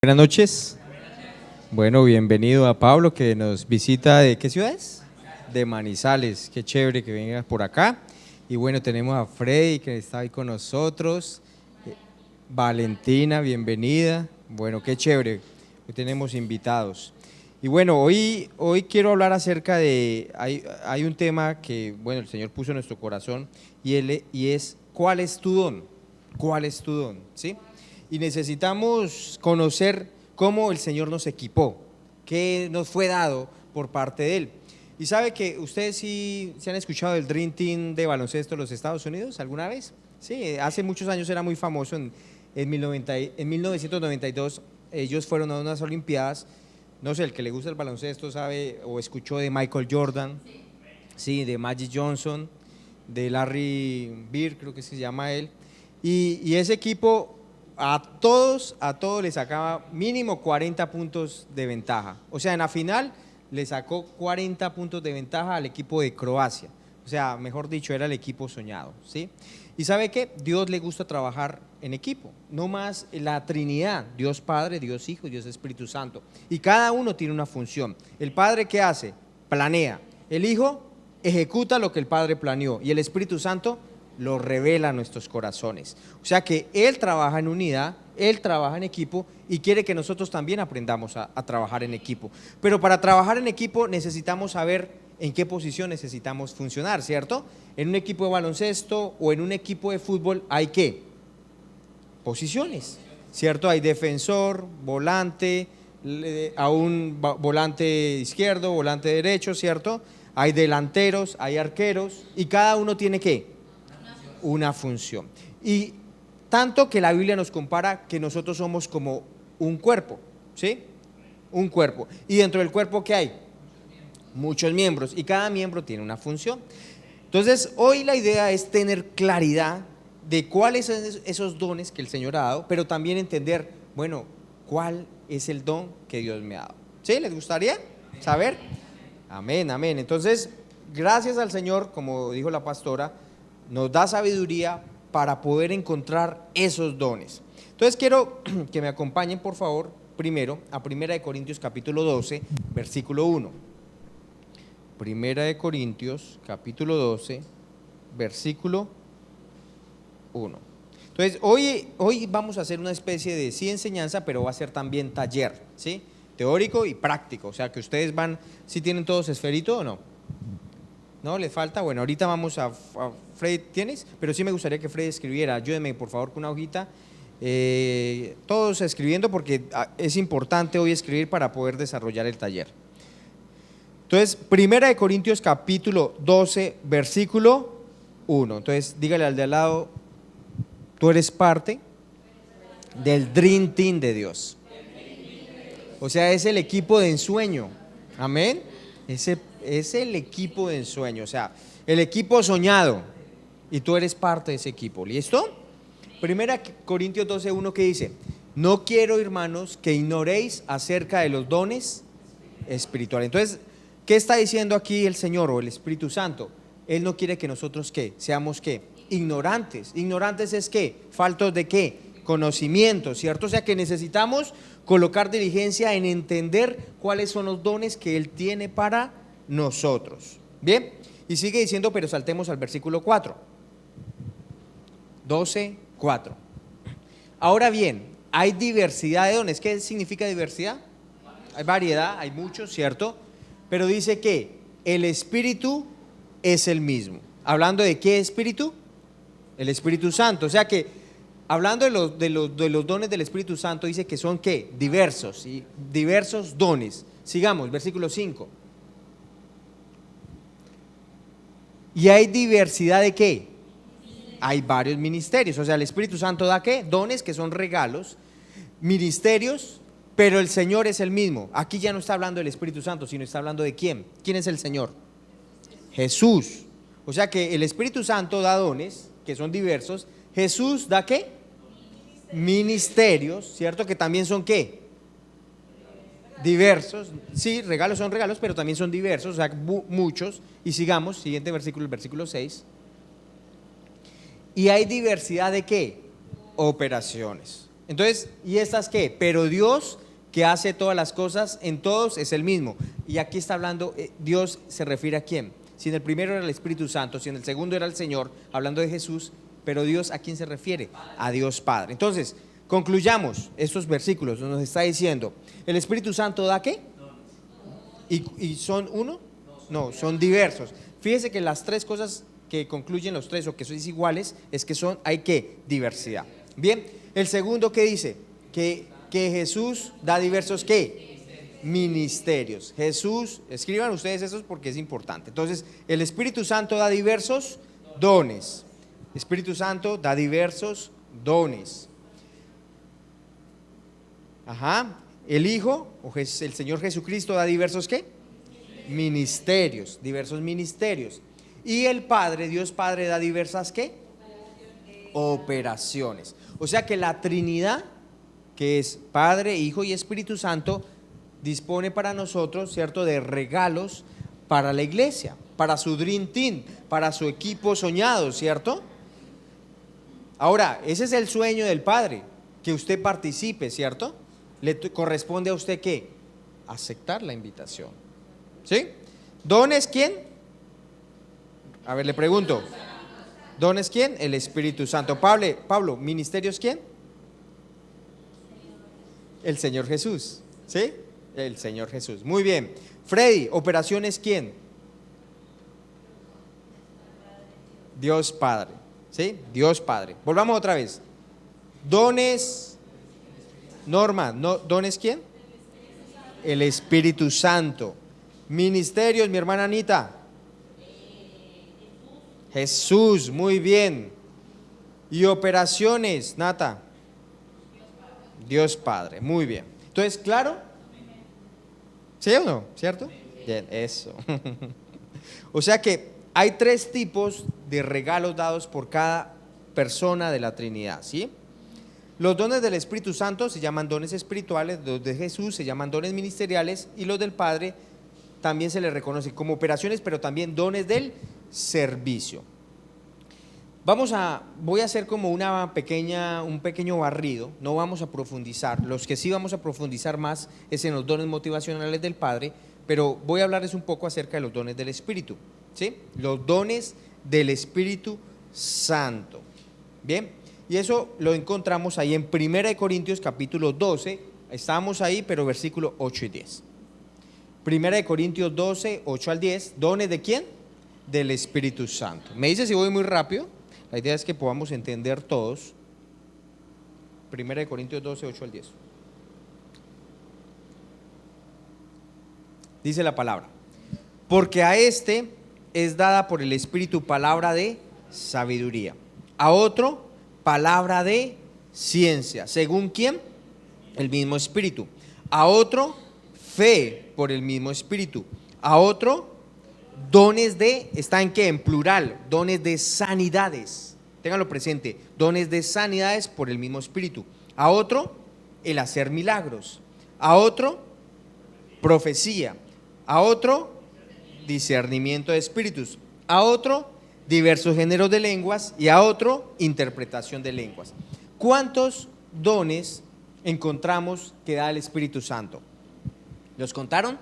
Buenas noches. Bueno, bienvenido a Pablo que nos visita ¿de qué ciudad es? De Manizales. Qué chévere que vengas por acá. Y bueno, tenemos a Freddy que está ahí con nosotros. Valentina, bienvenida. Bueno, qué chévere. Hoy tenemos invitados. Y bueno, hoy quiero hablar acerca de, hay un tema que, bueno, el Señor puso en nuestro corazón y es, ¿cuál es tu don? ¿Cuál es tu don? ¿Sí? Y necesitamos conocer cómo el Señor nos equipó, qué nos fue dado por parte de Él. Y sabe que ustedes sí se han escuchado del Dream Team de baloncesto de los Estados Unidos alguna vez. Sí, hace muchos años era muy famoso, en 1992 ellos fueron a unas Olimpiadas. No sé, el que le gusta el baloncesto sabe o escuchó de Michael Jordan, sí, de Magic Johnson, de Larry Bird, creo que se llama él. Y ese equipo a todos le sacaba mínimo 40 puntos de ventaja. O sea, en la final le sacó 40 puntos de ventaja al equipo de Croacia. O sea, mejor dicho, era el equipo soñado, ¿sí? Y ¿sabe qué? Dios le gusta trabajar en equipo, no más la Trinidad, Dios Padre, Dios Hijo y Dios Espíritu Santo. Y cada uno tiene una función. El Padre, ¿qué hace? Planea. El Hijo ejecuta lo que el Padre planeó y el Espíritu Santo lo revela a nuestros corazones. O sea que Él trabaja en unidad, Él trabaja en equipo y quiere que nosotros también aprendamos a trabajar en equipo. Pero para trabajar en equipo necesitamos saber en qué posición necesitamos funcionar, ¿cierto? En un equipo de baloncesto o en un equipo de fútbol hay ¿qué? Posiciones, ¿cierto? Hay defensor, volante, a un volante izquierdo, volante derecho, ¿cierto? Hay delanteros, hay arqueros y cada uno tiene ¿qué? Una función. Y tanto que la Biblia nos compara que nosotros somos como un cuerpo, ¿sí? Un cuerpo. Y dentro del cuerpo ¿qué hay? Muchos miembros y cada miembro tiene una función. Entonces, hoy la idea es tener claridad de cuáles son esos dones que el Señor ha dado, pero también entender, bueno, cuál es el don que Dios me ha dado. ¿Sí? ¿Les gustaría saber? Amén, amén. Entonces, gracias al Señor, como dijo la pastora, nos da sabiduría para poder encontrar esos dones. Entonces quiero que me acompañen por favor primero a 1 Corintios capítulo 12 versículo 1. 1 Corintios capítulo 12 versículo 1. Entonces hoy vamos a hacer una especie de sí enseñanza, pero va a ser también taller, ¿sí? Teórico y práctico, o sea que ustedes van, ¿sí tienen todos esferito o no? ¿No? ¿Les falta? Bueno, ahorita vamos a Fred, ¿tienes? Pero sí me gustaría que Fred escribiera, ayúdenme por favor con una hojita, todos escribiendo porque es importante hoy escribir para poder desarrollar el taller. Entonces, 1 Corintios capítulo 12, versículo 1. Entonces, dígale al de al lado, tú eres parte del Dream Team de Dios. O sea, es el equipo de ensueño, amén. Es el equipo de ensueño, o sea, el equipo soñado, y tú eres parte de ese equipo, ¿listo? 1 Corintios 12:1 que dice, no quiero, hermanos, que ignoréis acerca de los dones espirituales. Entonces, ¿qué está diciendo aquí el Señor o el Espíritu Santo? Él no quiere que nosotros, ¿qué? Seamos, ¿qué? Ignorantes. Ignorantes es, ¿qué? Faltos de, ¿qué? Conocimiento, ¿cierto? O sea, que necesitamos colocar diligencia en entender cuáles son los dones que Él tiene para nosotros. Bien, y sigue diciendo, pero saltemos al versículo 4. 12:4. Ahora bien, hay diversidad de dones. ¿Qué significa diversidad? Hay variedad, hay muchos, ¿cierto? Pero dice que el Espíritu es el mismo. ¿Hablando de qué Espíritu? El Espíritu Santo. O sea que, hablando de los dones del Espíritu Santo, dice que son ¿qué? Diversos, ¿sí? Diversos dones. Sigamos, versículo 5. ¿Y hay diversidad de qué? Hay varios ministerios, o sea, el Espíritu Santo da ¿qué? Dones que son regalos, ministerios, pero el Señor es el mismo. Aquí ya no está hablando del Espíritu Santo, sino está hablando de ¿quién? ¿Quién es el Señor? Jesús. O sea que el Espíritu Santo da dones que son diversos. Jesús da ¿qué? Ministerios, ¿cierto? Que también son ¿qué? Diversos. Sí, regalos son regalos, pero también son diversos, o sea, muchos. Y sigamos, siguiente versículo, el versículo 6. Y hay diversidad de ¿qué? Operaciones. Entonces, ¿y estas qué? Pero Dios que hace todas las cosas en todos es el mismo. Y aquí está hablando, Dios se refiere a quién. Si en el primero era el Espíritu Santo, si en el segundo era el Señor, hablando de Jesús, pero Dios ¿a quién se refiere? A Dios Padre. Entonces, concluyamos estos versículos, nos está diciendo, ¿el Espíritu Santo da qué? ¿Y son uno? No, son diversos. Fíjese que las tres cosas que concluyen los tres o que son iguales es que hay que diversidad. Bien, el segundo que dice que Jesús da diversos ¿qué? Ministerios. Jesús, escriban ustedes esos porque es importante. Entonces, el Espíritu Santo da diversos dones. Espíritu Santo da diversos dones. Ajá. El Hijo, el Señor Jesucristo da diversos ¿qué? Ministerios, diversos ministerios. Y el Padre, Dios Padre da diversas ¿qué? Operaciones. O sea que la Trinidad, que es Padre, Hijo y Espíritu Santo, dispone para nosotros, ¿cierto?, de regalos para la iglesia, para su Dream Team, para su equipo soñado, ¿cierto? Ahora, ese es el sueño del Padre, que usted participe, ¿cierto? Le corresponde a usted ¿qué? Aceptar la invitación. ¿Sí? ¿Dones quién? A ver, le pregunto. ¿Dones quién? El Espíritu Santo. Pablo, ¿ministerios quién? El Señor Jesús. ¿Sí? El Señor Jesús. Muy bien. Freddy, ¿operaciones quién? Dios Padre. ¿Sí? Dios Padre. Volvamos otra vez. Dones. Norma, ¿dones quién? El Espíritu Santo. Ministerios, mi hermana Anita. Jesús, muy bien. Y operaciones, Nata. Dios Padre, muy bien. Entonces, ¿claro? ¿Sí o no? ¿Cierto? Bien, eso. O sea que hay tres tipos de regalos dados por cada persona de la Trinidad, ¿sí? Los dones del Espíritu Santo se llaman dones espirituales, los de Jesús se llaman dones ministeriales y los del Padre también se les reconoce como operaciones, pero también dones del servicio. Voy a hacer como un pequeño barrido, no vamos a profundizar. Los que sí vamos a profundizar más es en los dones motivacionales del Padre, pero voy a hablarles un poco acerca de los dones del Espíritu, ¿sí? Los dones del Espíritu Santo. Bien, y eso lo encontramos ahí en 1 Corintios capítulo 12, estamos ahí, pero versículos 8 y 10. 1 Corintios 12, 8 al 10, ¿dones de quién? Del Espíritu Santo. Me dice si voy muy rápido, la idea es que podamos entender todos. 1 Corintios 12, 8 al 10. Dice la palabra: porque a este es dada por el Espíritu palabra de sabiduría, a otro palabra de ciencia, ¿según quién? El mismo Espíritu. A otro fe por el mismo Espíritu. A otro dones de, ¿está en qué? En plural, dones de sanidades. Ténganlo presente, dones de sanidades por el mismo Espíritu. A otro el hacer milagros. A otro profecía. A otro discernimiento de espíritus. A otro diversos géneros de lenguas y a otro interpretación de lenguas. ¿Cuántos dones encontramos que da el Espíritu Santo? ¿Los contaron?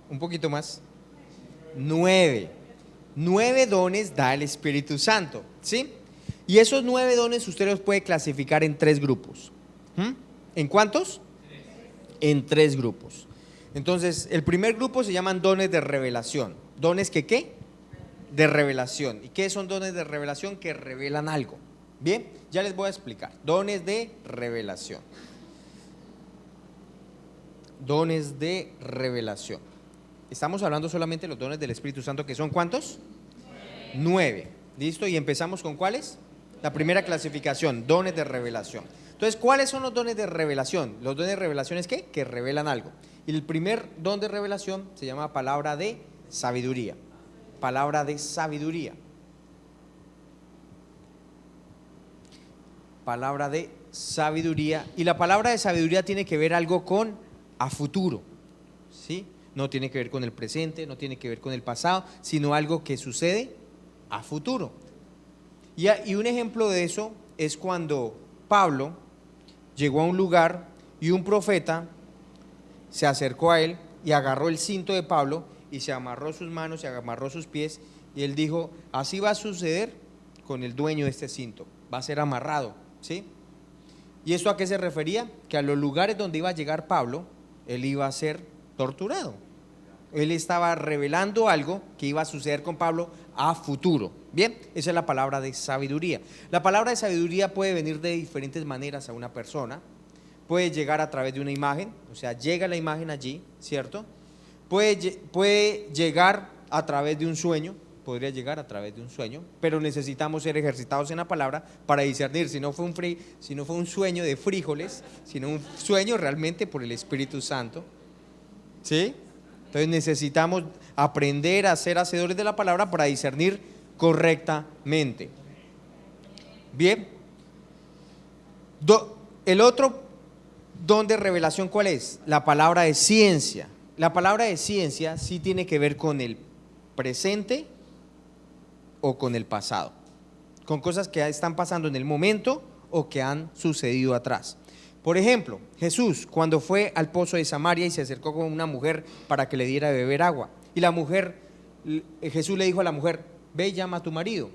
Un poquito más. 9. 9 dones da el Espíritu Santo, ¿sí? Y esos 9 dones usted los puede clasificar en 3 grupos. ¿En cuántos? En 3 grupos. Entonces, el primer grupo se llaman dones de revelación. ¿Dones que qué? De revelación. ¿Y qué son dones de revelación? Que revelan algo. Bien, ya les voy a explicar. Dones de revelación. Dones de revelación. Estamos hablando solamente de los dones del Espíritu Santo, que son ¿cuántos? 9. ¿Listo? Y empezamos con ¿cuáles? La primera clasificación, dones de revelación. Entonces, ¿cuáles son los dones de revelación? Los dones de revelación es ¿qué? Que revelan algo. Y el primer don de revelación se llama palabra de sabiduría. Palabra de sabiduría. Palabra de sabiduría. Y la palabra de sabiduría tiene que ver algo con a futuro, ¿sí? No tiene que ver con el presente, no tiene que ver con el pasado, sino algo que sucede a futuro. Y un ejemplo de eso es cuando Pablo llegó a un lugar y un profeta se acercó a él y agarró el cinto de Pablo y se amarró sus manos, se amarró sus pies, y él dijo: así va a suceder con el dueño de este cinto, va a ser amarrado, ¿sí? ¿Y esto a qué se refería? Que a los lugares donde iba a llegar Pablo, él iba a ser torturado. Él estaba revelando algo que iba a suceder con Pablo a futuro. Bien, esa es la palabra de sabiduría. La palabra de sabiduría puede venir de diferentes maneras a una persona. Puede llegar a través de una imagen, o sea, llega la imagen allí, ¿cierto? Puede llegar a través de un sueño, podría llegar a través de un sueño, pero necesitamos ser ejercitados en la palabra para discernir si no fue un sueño de frijoles, sino un sueño realmente por el Espíritu Santo, ¿sí? Entonces necesitamos aprender a ser hacedores de la palabra para discernir correctamente. Bien, el otro don de revelación, ¿cuál es? La palabra de ciencia. La palabra de ciencia sí tiene que ver con el presente o con el pasado, con cosas que están pasando en el momento o que han sucedido atrás. Por ejemplo, Jesús cuando fue al pozo de Samaria y se acercó con una mujer para que le diera de beber agua, y Jesús le dijo a la mujer: ve y llama a tu marido.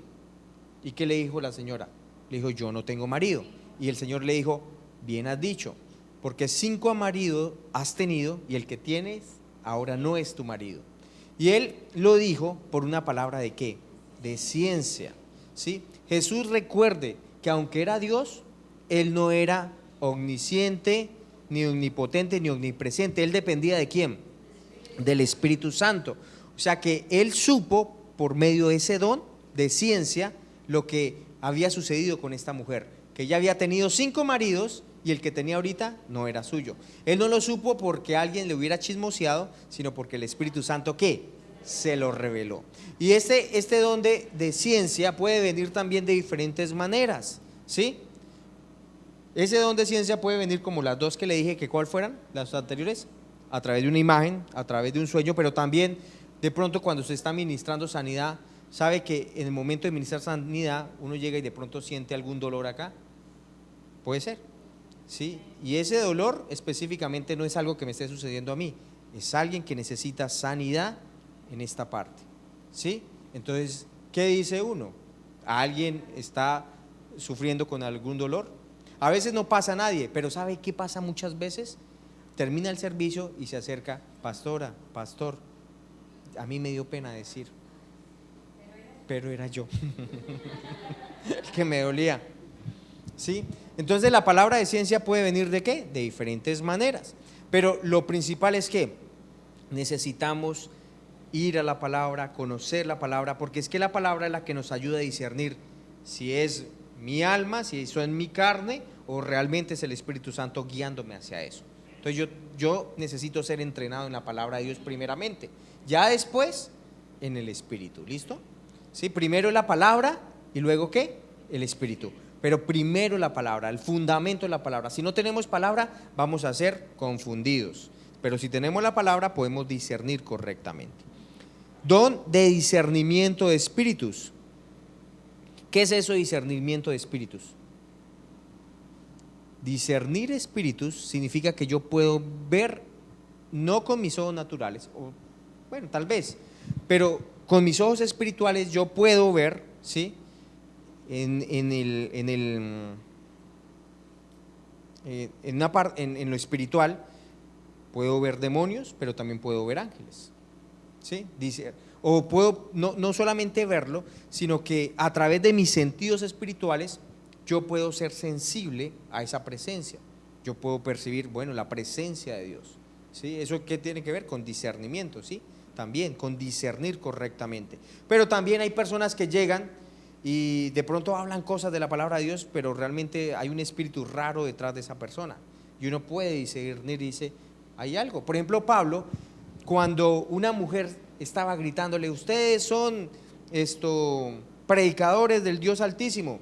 ¿Y qué le dijo la señora? Le dijo: yo no tengo marido. Y el Señor le dijo: bien has dicho, porque 5 maridos has tenido y el que tienes ahora no es tu marido. Y él lo dijo por una palabra de ¿qué? De ciencia, ¿sí? Jesús, recuerde que aunque era Dios, él no era omnisciente, ni omnipotente, ni omnipresente. Él dependía ¿de quién? Del Espíritu Santo. O sea que él supo por medio de ese don de ciencia lo que había sucedido con esta mujer, que ella había tenido 5 maridos y el que tenía ahorita no era suyo. Él no lo supo porque alguien le hubiera chismoseado, sino porque el Espíritu Santo ¿qué? Se lo reveló. Y este don de ciencia puede venir también de diferentes maneras, ¿sí? Ese don de ciencia puede venir como las dos que le dije, que ¿cuál fueran las anteriores? A través de una imagen, a través de un sueño, pero también de pronto cuando se está ministrando sanidad, sabe que en el momento de ministrar sanidad uno llega y de pronto siente algún dolor acá. Puede ser, ¿sí? Y ese dolor específicamente no es algo que me esté sucediendo a mí, es alguien que necesita sanidad en esta parte, ¿sí? Entonces, ¿qué dice uno? ¿Alguien está sufriendo con algún dolor? A veces no pasa a nadie, pero ¿sabe qué pasa muchas veces? Termina el servicio y se acerca: pastora, pastor, a mí me dio pena decir, pero era yo el que me dolía, ¿sí? Entonces la palabra de ciencia puede venir ¿de qué? De diferentes maneras, pero lo principal es que necesitamos ir a la palabra, conocer la palabra, porque es que la palabra es la que nos ayuda a discernir si es mi alma, si eso es mi carne, o realmente es el Espíritu Santo guiándome hacia eso. Entonces yo necesito ser entrenado en la palabra de Dios primeramente, ya después en el Espíritu, ¿listo? ¿Sí? Primero la palabra y luego ¿qué? El Espíritu, pero primero la palabra, el fundamento de la palabra. Si no tenemos palabra vamos a ser confundidos, pero si tenemos la palabra podemos discernir correctamente. Don de discernimiento de espíritus. ¿Qué es eso de discernimiento de espíritus? Discernir espíritus significa que yo puedo ver, no con mis ojos naturales, o bueno, tal vez, pero con mis ojos espirituales yo puedo ver, ¿sí? En lo espiritual puedo ver demonios, pero también puedo ver ángeles, ¿sí? Dice, o puedo no solamente verlo, sino que a través de mis sentidos espirituales yo puedo ser sensible a esa presencia. Yo puedo percibir, bueno, la presencia de Dios, ¿sí? ¿Eso qué tiene que ver? Con discernimiento, ¿sí? También con discernir correctamente. Pero también hay personas que llegan y de pronto hablan cosas de la palabra de Dios, pero realmente hay un espíritu raro detrás de esa persona. Y uno puede discernir y dice, hay algo. Por ejemplo, Pablo, cuando una mujer estaba gritándole, ustedes son predicadores del Dios Altísimo,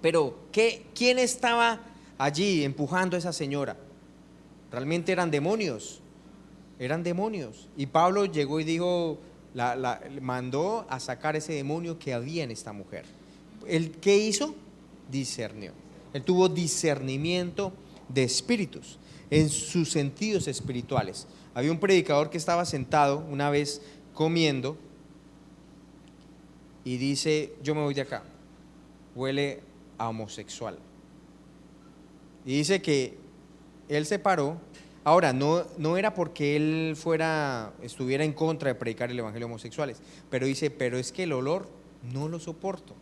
pero ¿quién estaba allí empujando a esa señora? Realmente eran demonios, y Pablo llegó y dijo, mandó a sacar ese demonio que había en esta mujer. ¿Él qué hizo? Discernió, él tuvo discernimiento de espíritus, en sus sentidos espirituales. Había un predicador que estaba sentado una vez comiendo y dice: yo me voy de acá, huele a homosexual. Y dice que él se paró. Ahora, no era porque él estuviera en contra de predicar el evangelio a homosexuales, pero dice: pero es que el olor no lo soporto,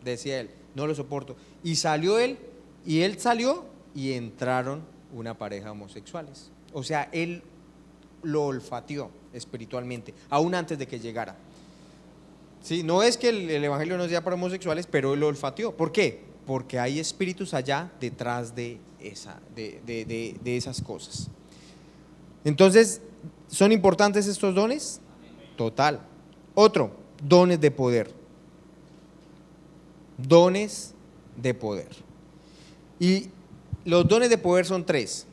decía él, no lo soporto. Y salió él, y él salió y entraron una pareja de homosexuales. O sea, él lo olfateó espiritualmente, aún antes de que llegara. Sí, no es que el evangelio no sea para homosexuales, pero él lo olfateó. ¿Por qué? Porque hay espíritus allá detrás de esas cosas. Entonces, ¿son importantes estos dones? Total. Otro, dones de poder. Dones de poder. Y los dones de poder son tres: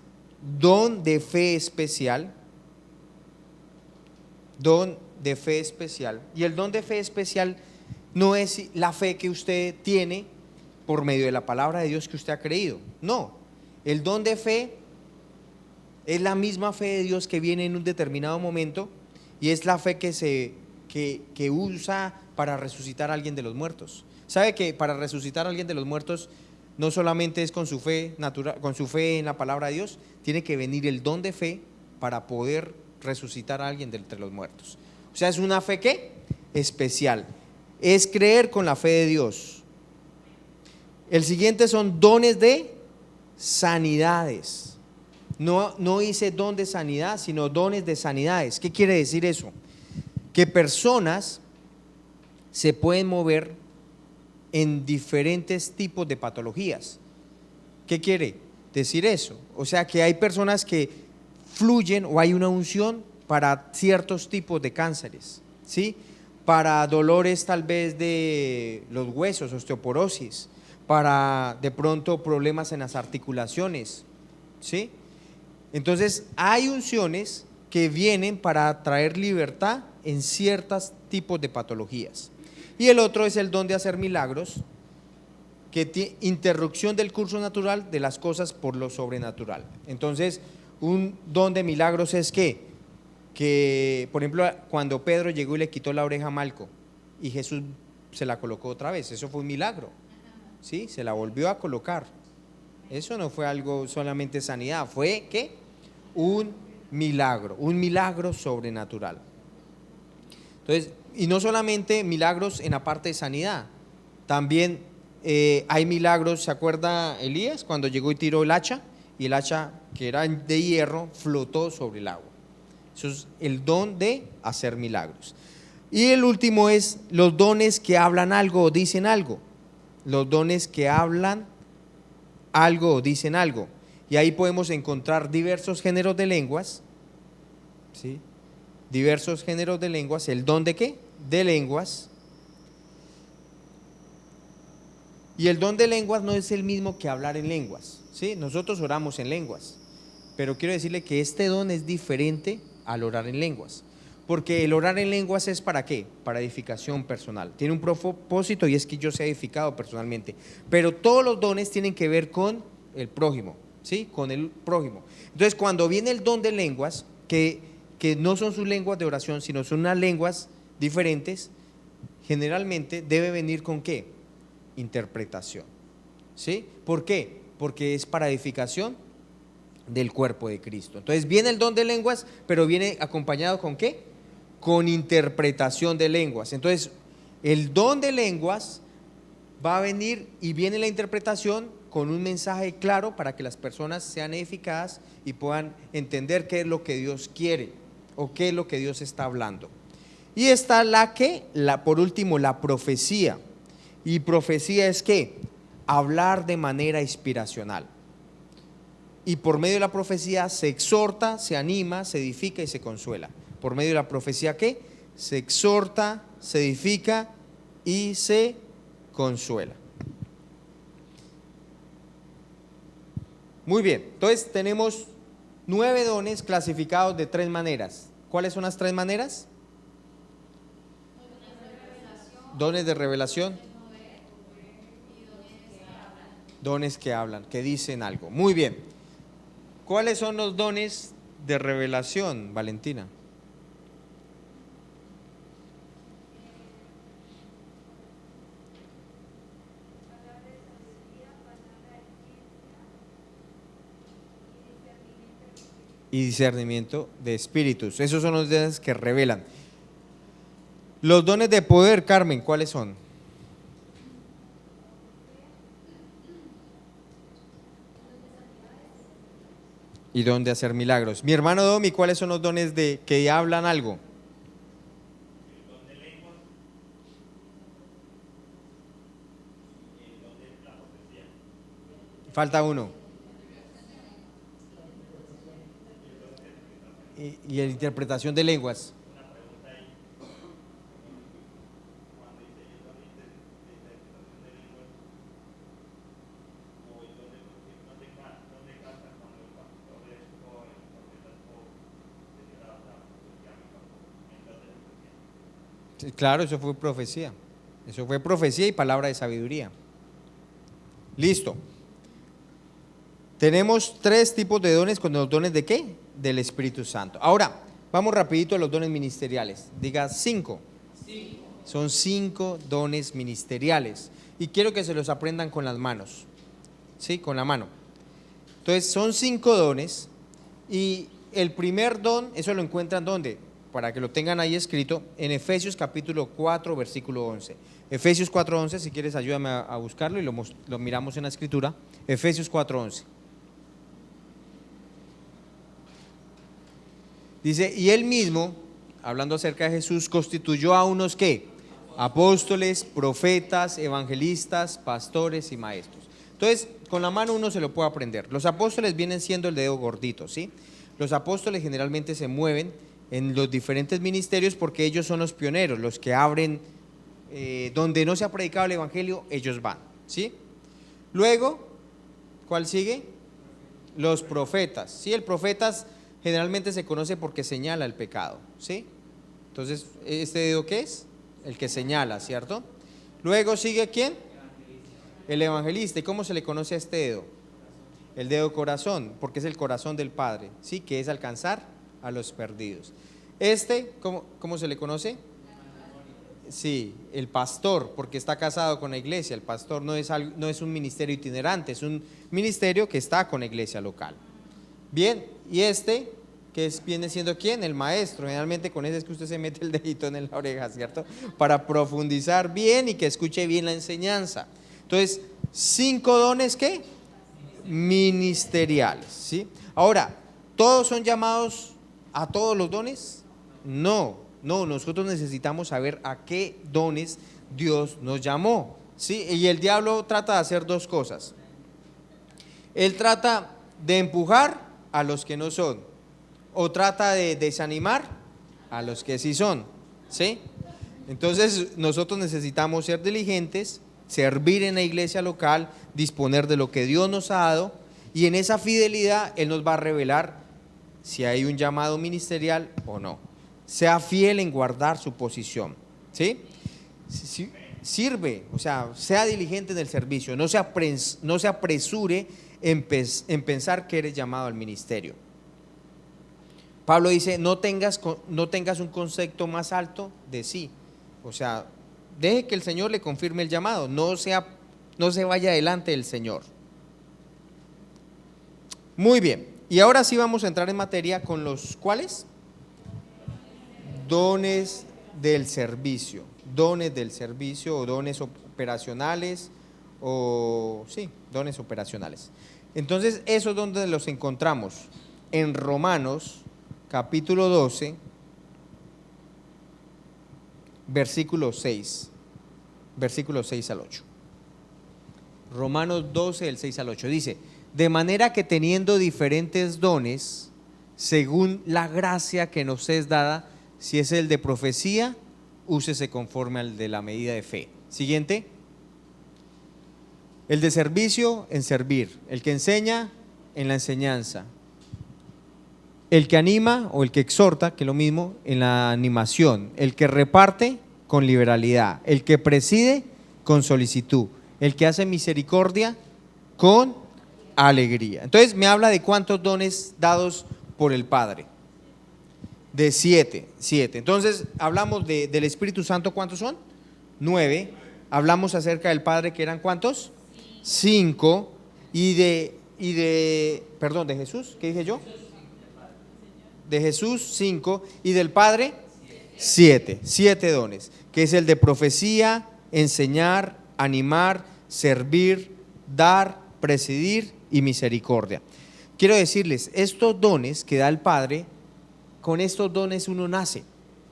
don de fe especial, don de fe especial. Y el don de fe especial no es la fe que usted tiene por medio de la palabra de Dios que usted ha creído. No, el don de fe es la misma fe de Dios que viene en un determinado momento, y es la fe que usa para resucitar a alguien de los muertos. ¿Sabe que para resucitar a alguien de los muertos no solamente es con su fe natural, con su fe en la palabra de Dios? Tiene que venir el don de fe para poder resucitar a alguien de entre los muertos. O sea, es una fe ¿qué? Especial. Es creer con la fe de Dios. El siguiente son dones de sanidades. No hice don de sanidad, sino dones de sanidades. ¿Qué quiere decir eso? Que personas se pueden mover en diferentes tipos de patologías. ¿Qué quiere decir eso? O sea, que hay personas que fluyen o hay una unción para ciertos tipos de cánceres, ¿sí? Para dolores tal vez de los huesos, osteoporosis, para de pronto problemas en las articulaciones, ¿sí? Entonces hay unciones que vienen para traer libertad en ciertos tipos de patologías. Y el otro es el don de hacer milagros, que tiene interrupción del curso natural de las cosas por lo sobrenatural. Entonces, un don de milagros es que, por ejemplo, cuando Pedro llegó y le quitó la oreja a Malco y Jesús se la colocó otra vez, eso fue un milagro, ¿sí? Se la volvió a colocar. Eso no fue algo solamente sanidad, fue ¿qué? Un milagro sobrenatural. Entonces, y no solamente milagros en la parte de sanidad, también hay milagros. ¿Se acuerda Elías cuando llegó y tiró el hacha? Y el hacha, que era de hierro, flotó sobre el agua. Eso es el don de hacer milagros. Y el último es los dones que hablan algo o dicen algo. Los dones que hablan algo o dicen algo. Y ahí podemos encontrar diversos géneros de lenguas, ¿sí? Diversos géneros de lenguas. ¿El don de qué? De lenguas. Y el don de lenguas no es el mismo que hablar en lenguas, ¿sí? Nosotros oramos en lenguas, pero quiero decirle que este don es diferente al orar en lenguas, porque el orar en lenguas es ¿para qué? Para edificación personal. Tiene un propósito, y es que yo sea edificado personalmente, pero todos los dones tienen que ver con el prójimo, ¿sí? Con el prójimo. Entonces, cuando viene el don de lenguas, que no son sus lenguas de oración, sino son unas lenguas diferentes, generalmente debe venir ¿con qué? Interpretación, ¿sí? ¿Por qué? Porque es para edificación del cuerpo de Cristo. Entonces viene el don de lenguas, pero viene acompañado ¿con qué? Con interpretación de lenguas. Entonces el don de lenguas va a venir y viene la interpretación con un mensaje claro para que las personas sean edificadas y puedan entender qué es lo que Dios quiere o qué es lo que Dios está hablando. Y está por último, la profecía. Y profecía es ¿qué? Hablar de manera inspiracional. Y por medio de la profecía se exhorta, se anima, se edifica y se consuela. Por medio de la profecía ¿qué? Se exhorta, se edifica y se consuela. Muy bien, entonces tenemos 9 dones clasificados de 3 maneras. ¿Cuáles son las 3 maneras? Dones de revelación, dones que hablan, que dicen algo. Muy bien. ¿Cuáles son los dones de revelación, Valentina? Y discernimiento de espíritus. Esos son los dones que revelan. Los dones de poder, Carmen, ¿cuáles son? Y don de hacer milagros. Mi hermano Domi, ¿cuáles son los dones de que hablan algo? El don de lenguas, el don de la profecía. Falta uno. Y la interpretación de lenguas. Una pregunta ahí, cuando dice el don de interpretación de lenguas, o el don de profecía, ¿dónde calza cuando el pastor es joven, el profeta es joven, se llega a la profecía, mi pastor, en don de profecía? Sí, claro, eso fue profecía. Eso fue profecía y palabra de sabiduría. Listo. Tenemos tres tipos de dones con los dones de ¿qué? Del Espíritu Santo. Ahora, vamos rapidito a los dones ministeriales. Diga 5. Son 5 dones ministeriales. Y quiero que se los aprendan con las manos. ¿Sí? Con la mano. Entonces, son 5 dones. Y el primer don, eso lo encuentran ¿dónde? Para que lo tengan ahí escrito, en Efesios capítulo 4, versículo 11. Efesios 4, 11, si quieres ayúdame a buscarlo y lo miramos en la escritura. Efesios 4, 11. Dice, y él mismo, hablando acerca de Jesús, constituyó a unos ¿qué? Apóstoles, profetas, evangelistas, pastores y maestros. Entonces, con la mano uno se lo puede aprender. Los apóstoles vienen siendo el dedo gordito, ¿sí? Los apóstoles generalmente se mueven en los diferentes ministerios porque ellos son los pioneros, los que abren, donde no se ha predicado el evangelio, ellos van, ¿sí? Luego, ¿cuál sigue? Los profetas, ¿sí? El profeta generalmente se conoce porque señala el pecado, ¿sí? Entonces, ¿este dedo qué es? El que señala, ¿cierto? Luego sigue ¿quién? El evangelista. ¿Y cómo se le conoce a este dedo? El dedo corazón, porque es el corazón del Padre, ¿sí? Que es alcanzar a los perdidos. ¿Cómo se le conoce? Sí, el pastor, porque está casado con la iglesia. El pastor no es un ministerio itinerante, es un ministerio que está con la iglesia local. Bien, y viene siendo ¿quién? El maestro. Generalmente con ese es que usted se mete el dedito en la oreja, ¿cierto? Para profundizar bien y que escuche bien la enseñanza. Entonces, 5 dones ¿qué? Ministeriales, ¿sí? Ahora, ¿todos son llamados a todos los dones? No, nosotros necesitamos saber a qué dones Dios nos llamó, ¿sí? Y el diablo trata de hacer 2 cosas. Él trata de empujar a los que no son, o trata de desanimar a los que sí son, ¿sí? Entonces nosotros necesitamos ser diligentes, servir en la iglesia local, disponer de lo que Dios nos ha dado, y en esa fidelidad Él nos va a revelar si hay un llamado ministerial o no. Sea fiel en guardar su posición, ¿sí? Sirve, o sea, sea diligente en el servicio, no se apresure en pensar que eres llamado al ministerio. Pablo dice, no tengas un concepto más alto de sí. O sea, deje que el Señor le confirme el llamado, no se vaya delante del Señor. Muy bien, y ahora sí vamos a entrar en materia con los ¿cuáles? Dones del servicio o dones operacionales dones operacionales. Entonces, ¿esos donde los encontramos? En Romanos capítulo 12, versículo 6 al 8. Romanos 12, del 6 al 8, dice, de manera que teniendo diferentes dones, según la gracia que nos es dada, si es el de profecía, úsese conforme al de la medida de fe. Siguiente. El de servicio, en servir. El que enseña, en la enseñanza. El que anima o el que exhorta, que es lo mismo, en la animación. El que reparte, con liberalidad. El que preside, con solicitud. El que hace misericordia, con alegría. Entonces me habla de cuántos dones dados por el Padre. De 7. Entonces hablamos del Espíritu Santo, ¿cuántos son? 9. Hablamos acerca del Padre, que eran ¿cuántos? 5. De Jesús, ¿qué dije yo? De Jesús 5 y del Padre 7 dones, que es el de profecía, enseñar, animar, servir, dar, presidir y misericordia. Quiero decirles, estos dones que da el Padre, con estos dones uno nace,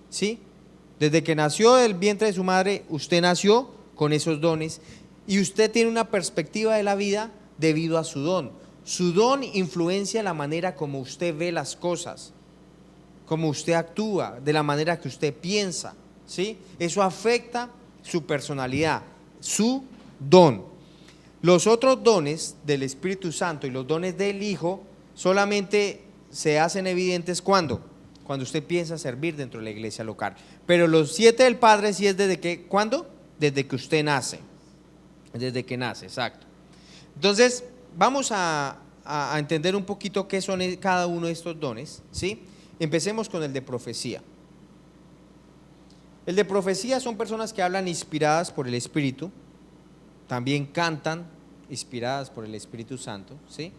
¿sí? Desde que nació del vientre de su madre, usted nació con esos dones y usted tiene una perspectiva de la vida debido a su don. Su don influencia la manera como usted ve las cosas, como usted actúa, de la manera que usted piensa, ¿sí? Eso afecta su personalidad, su don. Los otros dones del Espíritu Santo y los dones del Hijo solamente se hacen evidentes cuando usted piensa servir dentro de la iglesia local. Pero los 7 del Padre sí es desde que, ¿cuándo? Desde que usted nace, desde que nace, exacto. Entonces vamos a entender un poquito qué son cada uno de estos dones, ¿sí? Empecemos con el de profecía. El de profecía son personas que hablan inspiradas por el Espíritu, también cantan inspiradas por el Espíritu Santo, ¿sí?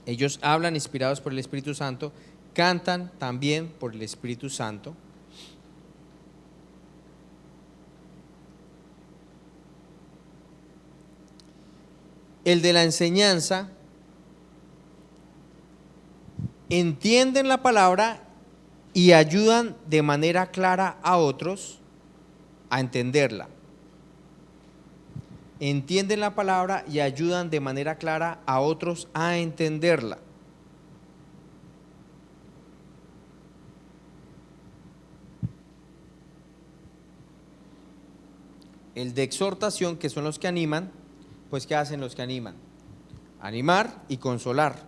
Ellos hablan inspirados por el Espíritu Santo, cantan también por el Espíritu Santo. El de la enseñanza, entienden la palabra y ayudan de manera clara a otros a entenderla. Entienden la palabra y ayudan de manera clara a otros a entenderla. El de exhortación, que son los que animan, pues ¿qué hacen los que animan? Animar y consolar.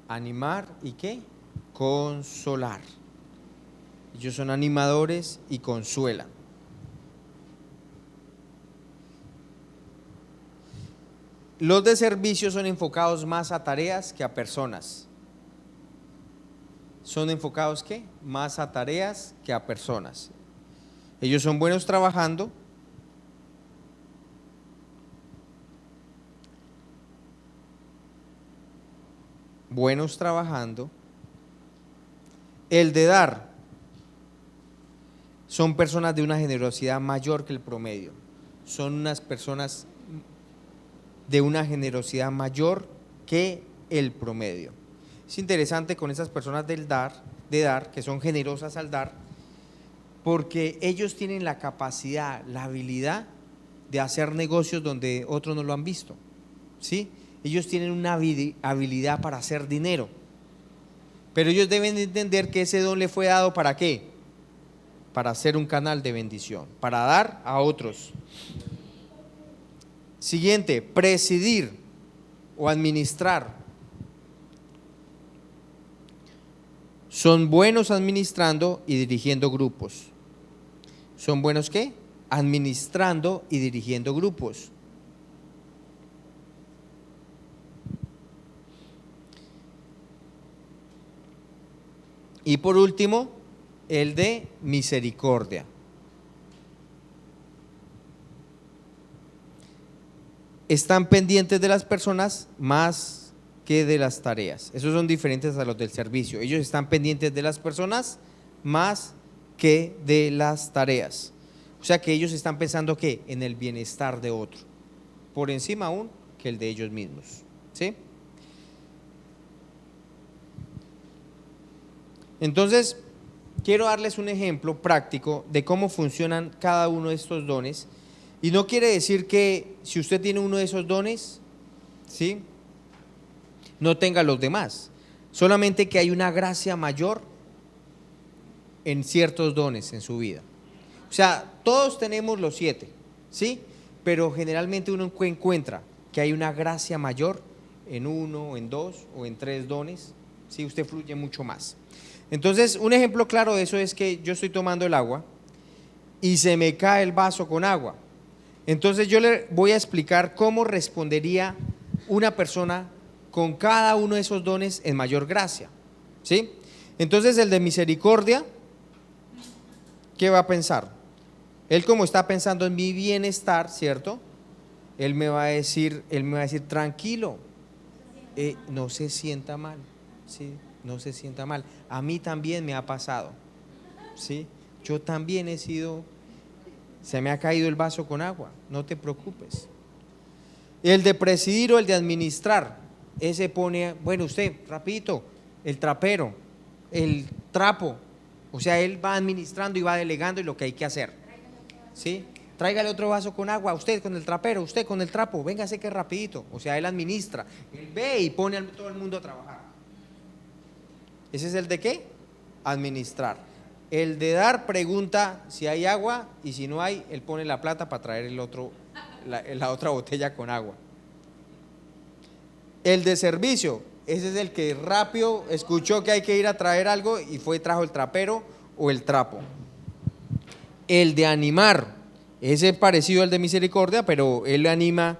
Animar y ¿qué? Consolar. Ellos son animadores y consuelan. Los de servicio son enfocados más a tareas que a personas. Son enfocados ¿qué? Más a tareas que a personas. Ellos son buenos trabajando. Buenos trabajando. El de dar, son personas de una generosidad mayor que el promedio. Son unas personas de una generosidad mayor que el promedio. Es interesante con esas personas de dar, que son generosas al dar, porque ellos tienen la capacidad, la habilidad de hacer negocios donde otros no lo han visto, ¿sí? Ellos tienen una habilidad para hacer dinero, pero ellos deben entender que ese don le fue dado ¿para qué? Para ser un canal de bendición, para dar a otros. Siguiente, presidir o administrar. Son buenos administrando y dirigiendo grupos. ¿Son buenos qué? Administrando y dirigiendo grupos. Y por último, el de misericordia. Están pendientes de las personas más que de las tareas. Esos son diferentes a los del servicio. Ellos están pendientes de las personas más que de las tareas. O sea que ellos están pensando ¿qué? En el bienestar de otro, por encima aún que el de ellos mismos, ¿sí? Entonces, quiero darles un ejemplo práctico de cómo funcionan cada uno de estos dones. Y no quiere decir que si usted tiene uno de esos dones, ¿sí?, no tenga los demás. Solamente que hay una gracia mayor en ciertos dones en su vida. O sea, todos tenemos los 7, ¿sí? Pero generalmente uno encuentra que hay una gracia mayor en 1, en 2 o en 3 dones, ¿sí? Usted fluye mucho más. Entonces, un ejemplo claro de eso es que yo estoy tomando el agua y se me cae el vaso con agua. Entonces yo le voy a explicar cómo respondería una persona con cada uno de esos dones en mayor gracia, ¿sí? Entonces el de misericordia, ¿qué va a pensar? Él, como está pensando en mi bienestar, ¿cierto? Él me va a decir tranquilo, no se sienta mal, ¿sí? No se sienta mal. A mí también me ha pasado, ¿sí? Yo también se me ha caído el vaso con agua, no te preocupes. El de presidir o el de administrar, ese pone, bueno, usted, rapidito, el trapero, el trapo, o sea, él va administrando y va delegando y lo que hay que hacer, ¿sí? Tráigale otro vaso con agua, usted con el trapero, usted con el trapo, véngase que rapidito, o sea, él administra, él ve y pone a todo el mundo a trabajar. ¿Ese es el de qué? Administrar. El de dar pregunta si hay agua y si no hay, él pone la plata para traer la otra botella con agua. El de servicio, ese es el que rápido escuchó que hay que ir a traer algo y fue y trajo el trapero o el trapo. El de animar, ese es parecido al de misericordia, pero él le anima,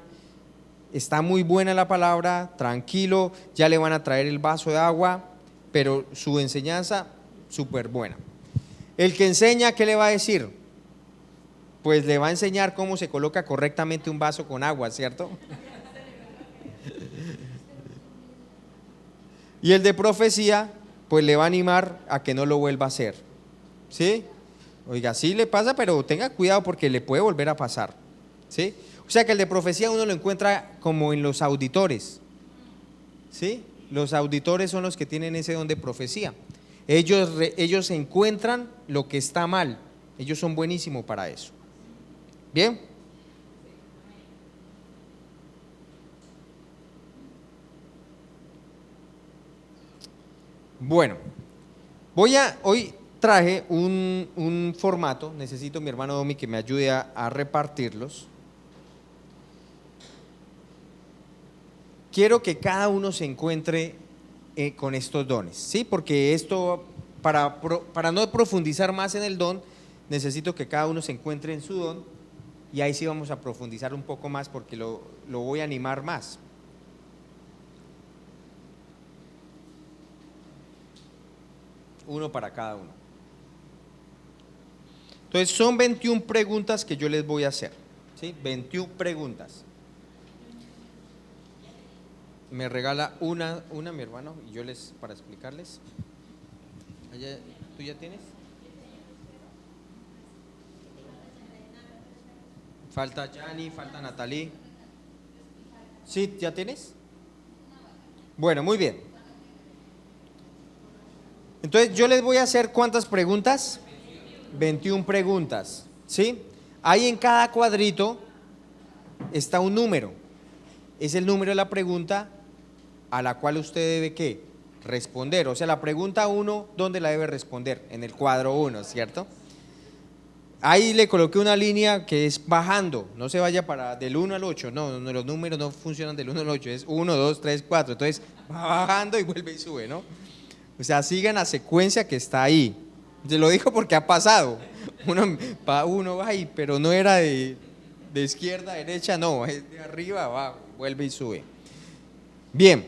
está muy buena la palabra, tranquilo, ya le van a traer el vaso de agua, pero su enseñanza súper buena. El que enseña, ¿qué le va a decir? Pues le va a enseñar cómo se coloca correctamente un vaso con agua, ¿cierto? Y el de profecía, pues le va a animar a que no lo vuelva a hacer, ¿sí? Oiga, sí le pasa, pero tenga cuidado porque le puede volver a pasar, ¿sí? O sea que el de profecía uno lo encuentra como en los auditores, ¿sí? Los auditores son los que tienen ese don de profecía. Ellos encuentran lo que está mal, ellos son buenísimos para eso. ¿Bien? Bueno, hoy traje un formato, necesito mi hermano Domi que me ayude a repartirlos. Quiero que cada uno se encuentre con estos dones, ¿sí? Porque esto, para no profundizar más en el don, necesito que cada uno se encuentre en su don y ahí sí vamos a profundizar un poco más porque lo voy a animar más. Uno para cada uno. Entonces son 21 preguntas que yo les voy a hacer, ¿sí? 21 preguntas. Me regala una mi hermano y yo para explicarles. ¿Tú ya tienes? Falta Yani, falta Natalie. ¿Sí? ¿Ya tienes? Bueno, muy bien. Entonces yo les voy a hacer ¿cuántas preguntas? 21 preguntas, ¿sí? Ahí en cada cuadrito está un número. Es el número de la pregunta a la cual usted debe ¿qué? Responder. O sea, la pregunta 1, ¿dónde la debe responder? En el cuadro 1, ¿cierto? Ahí le coloqué una línea que es bajando, no se vaya del 1 al 8, no, los números no funcionan del 1 al 8, es 1, 2, 3, 4, entonces va bajando y vuelve y sube, ¿no? O sea, sigan la secuencia que está ahí. Se lo digo porque ha pasado. Uno va ahí, pero no era de izquierda a derecha, no, es de arriba a abajo, vuelve y sube. Bien,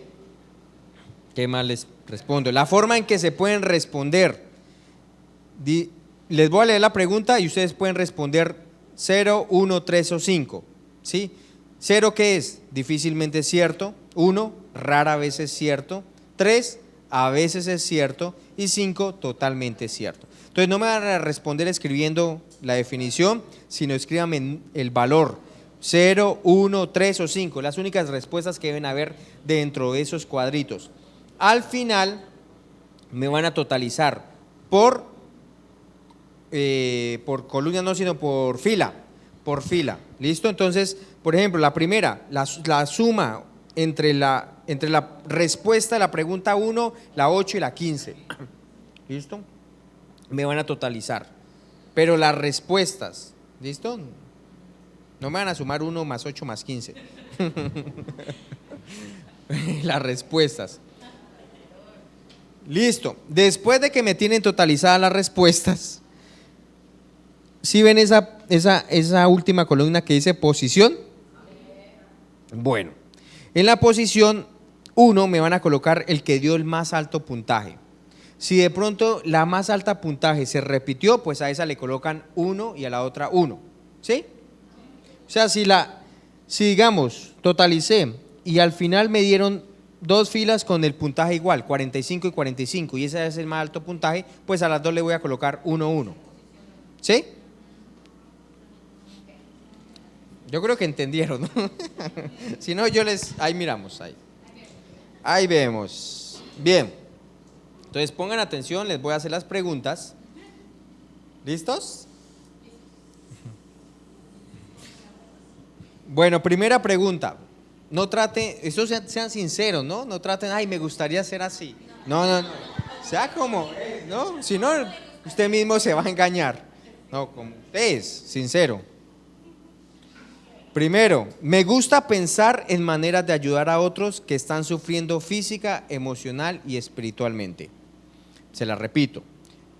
¿qué más les respondo? La forma en que se pueden responder. Les voy a leer la pregunta y ustedes pueden responder 0, 1, 3 o 5, ¿sí? 0, ¿qué es? Difícilmente es cierto. 1, rara vez es cierto. 3, a veces es cierto. Y 5, totalmente cierto. Entonces no me van a responder escribiendo la definición, sino escríbanme el valor 0, 1, 3 o 5, las únicas respuestas que deben haber dentro de esos cuadritos. Al final me van a totalizar por columna, no, sino por fila, ¿listo? Entonces, por ejemplo, la primera, la suma entre la respuesta de la pregunta 1, la 8 y la 15, ¿listo? Me van a totalizar, pero las respuestas, ¿listo? No me van a sumar 1 más 8 más 15. Las respuestas. Listo. Después de que me tienen totalizadas las respuestas, si ven esa esa última columna que dice posición? Bueno, en la posición 1 me van a colocar el que dio el más alto puntaje. Si de pronto la más alta puntaje se repitió, pues a esa le colocan 1 y a la otra 1. ¿Sí? O sea, si digamos, totalicé y al final me dieron dos filas con el puntaje igual, 45 y 45, y ese es el más alto puntaje, pues a las dos le voy a colocar 1, 1. ¿Sí? Yo creo que entendieron, ¿no? Si no, ahí miramos, ahí vemos. Bien, entonces pongan atención, les voy a hacer las preguntas. ¿Listos? Bueno, primera pregunta. No traten, eso sean sinceros, ¿no? No traten, ay, me gustaría ser así. No. Sea como, ¿no? Si no, usted mismo se va a engañar. No, como usted es, sincero. Primero, me gusta pensar en maneras de ayudar a otros que están sufriendo física, emocional y espiritualmente. Se la repito.